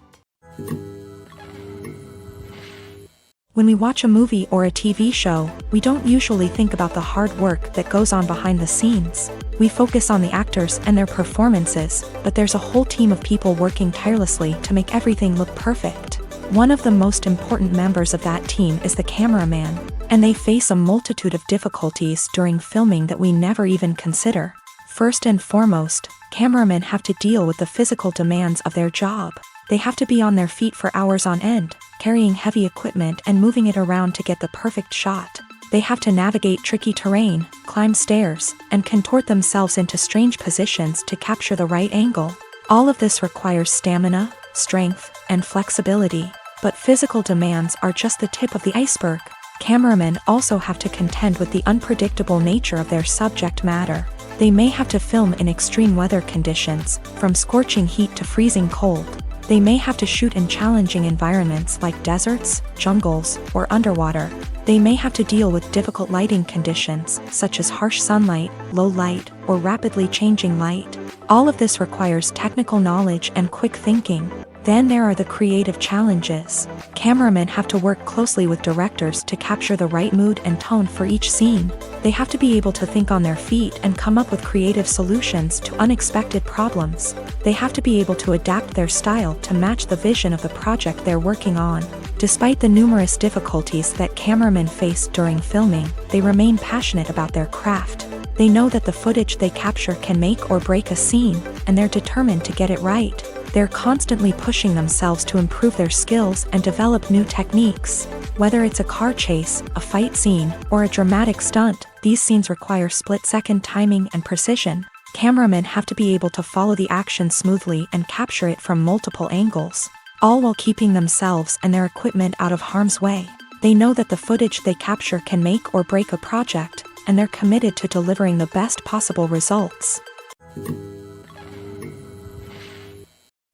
When we watch a movie or a TV show, we don't usually think about the hard work that goes on behind the scenes. We focus on the actors and their performances, but there's a whole team of people working tirelessly to make everything look perfect. One of the most important members of that team is the cameraman, and they face a multitude of difficulties during filming that we never even consider. First and foremost, cameramen have to deal with the physical demands of their job. They have to be on their feet for hours on end, carrying heavy equipment and moving it around to get the perfect shot. They have to navigate tricky terrain, climb stairs, and contort themselves into strange positions to capture the right angle. All of this requires stamina, strength, and flexibility. But physical demands are just the tip of the iceberg. Cameramen also have to contend with the unpredictable nature of their subject matter. They may have to film in extreme weather conditions, from scorching heat to freezing cold. They may have to shoot in challenging environments like deserts, jungles, or underwater. They may have to deal with difficult lighting conditions, such as harsh sunlight, low light, or rapidly changing light. All of this requires technical knowledge and quick thinking. Then there are the creative challenges. Cameramen have to work closely with directors to capture the right mood and tone for each scene. They have to be able to think on their feet and come up with creative solutions to unexpected problems. They have to be able to adapt their style to match the vision of the project they're working on. Despite the numerous difficulties that cameramen face during filming, they remain passionate about their craft. They know that the footage they capture can make or break a scene, and they're determined to get it right. They're constantly pushing themselves to improve their skills and develop new techniques. Whether it's a car chase, a fight scene, or a dramatic stunt, these scenes require split-second timing and precision. Cameramen have to be able to follow the action smoothly and capture it from multiple angles, all while keeping themselves and their equipment out of harm's way. They know that the footage they capture can make or break a project, and they're committed to delivering the best possible results.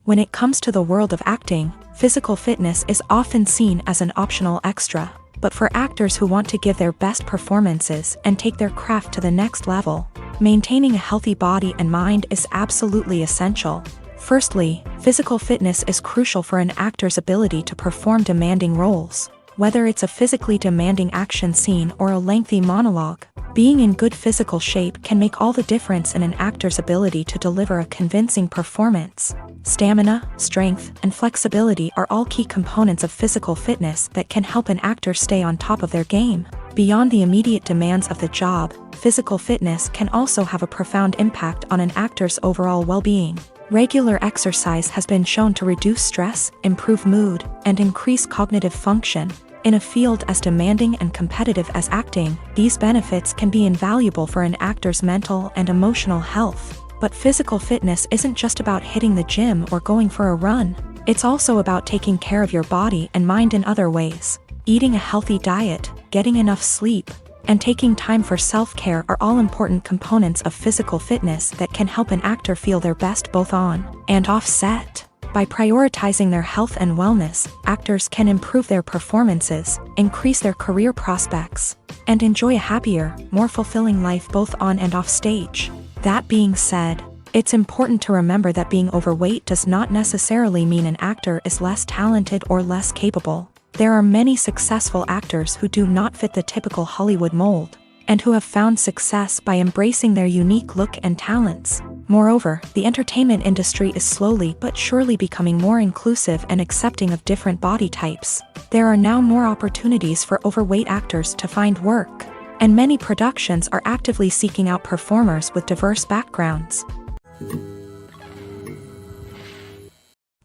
When it comes to the world of acting, physical fitness is often seen as an optional extra. But for actors who want to give their best performances and take their craft to the next level, maintaining a healthy body and mind is absolutely essential. Firstly, physical fitness is crucial for an actor's ability to perform demanding roles. Whether it's a physically demanding action scene or a lengthy monologue, being in good physical shape can make all the difference in an actor's ability to deliver a convincing performance. Stamina, strength, and flexibility are all key components of physical fitness that can help an actor stay on top of their game. Beyond the immediate demands of the job, physical fitness can also have a profound impact on an actor's overall well-being. Regular exercise has been shown to reduce stress, improve mood, and increase cognitive function. In a field as demanding and competitive as acting, these benefits can be invaluable for an actor's mental and emotional health. But physical fitness isn't just about hitting the gym or going for a run. It's also about taking care of your body and mind in other ways. Eating a healthy diet, getting enough sleep, and taking time for self-care are all important components of physical fitness that can help an actor feel their best both on and off set. By prioritizing their health and wellness, actors can improve their performances, increase their career prospects, and enjoy a happier, more fulfilling life both on and off stage. That being said, it's important to remember that being overweight does not necessarily mean an actor is less talented or less capable. There are many successful actors who do not fit the typical Hollywood mold, and who have found success by embracing their unique look and talents. Moreover, the entertainment industry is slowly but surely becoming more inclusive and accepting of different body types. There are now more opportunities for overweight actors to find work, and many productions are actively seeking out performers with diverse backgrounds.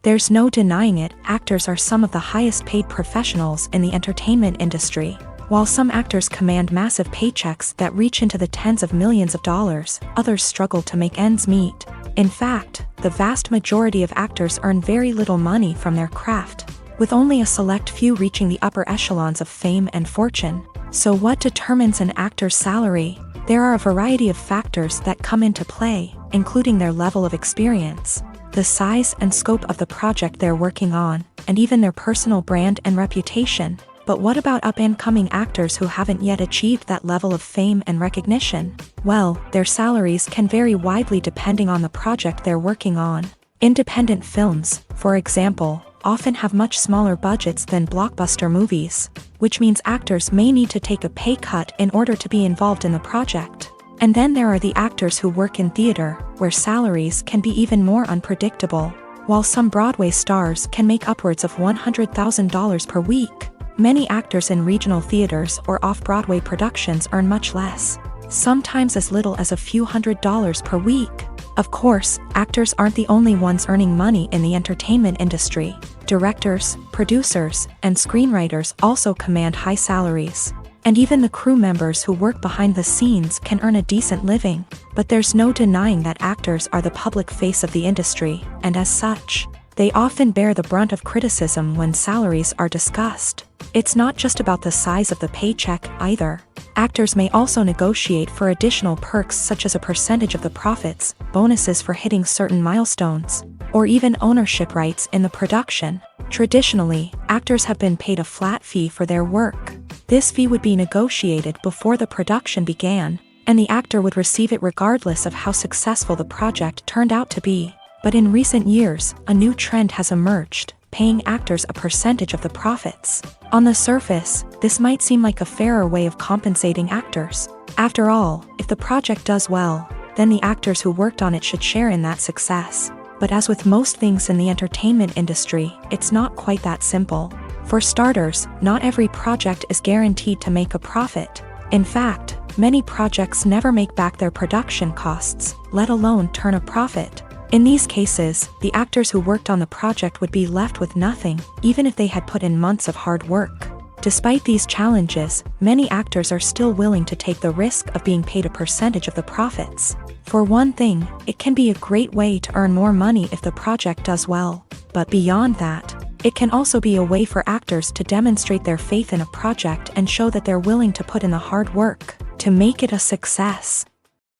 There's no denying it, actors are some of the highest paid professionals in the entertainment industry. While some actors command massive paychecks that reach into the tens of millions of dollars, others struggle to make ends meet. In fact, the vast majority of actors earn very little money from their craft, with only a select few reaching the upper echelons of fame and fortune. So what determines an actor's salary? There are a variety of factors that come into play, including their level of experience, the size and scope of the project they're working on, and even their personal brand and reputation. But what about up-and-coming actors who haven't yet achieved that level of fame and recognition? Well, their salaries can vary widely depending on the project they're working on. Independent films, for example, often have much smaller budgets than blockbuster movies, which means actors may need to take a pay cut in order to be involved in the project. And then there are the actors who work in theater, where salaries can be even more unpredictable. While some Broadway stars can make upwards of $100,000 per week, many actors in regional theaters or off-Broadway productions earn much less, sometimes as little as a few $100s per week. Of course, actors aren't the only ones earning money in the entertainment industry. Directors, producers, and screenwriters also command high salaries. And even the crew members who work behind the scenes can earn a decent living. But there's no denying that actors are the public face of the industry, and as such, they often bear the brunt of criticism when salaries are discussed. It's not just about the size of the paycheck, either. Actors may also negotiate for additional perks such as a percentage of the profits, bonuses for hitting certain milestones, or even ownership rights in the production. Traditionally, actors have been paid a flat fee for their work. This fee would be negotiated before the production began, and the actor would receive it regardless of how successful the project turned out to be. But in recent years, a new trend has emerged, paying actors a percentage of the profits. On the surface, this might seem like a fairer way of compensating actors. After all, if the project does well, then the actors who worked on it should share in that success. But as with most things in the entertainment industry, it's not quite that simple. For starters, not every project is guaranteed to make a profit. In fact, many projects never make back their production costs, let alone turn a profit. In these cases, the actors who worked on the project would be left with nothing, even if they had put in months of hard work. Despite these challenges, many actors are still willing to take the risk of being paid a percentage of the profits. For one thing, it can be a great way to earn more money if the project does well. But beyond that, it can also be a way for actors to demonstrate their faith in a project and show that they're willing to put in the hard work to make it a success.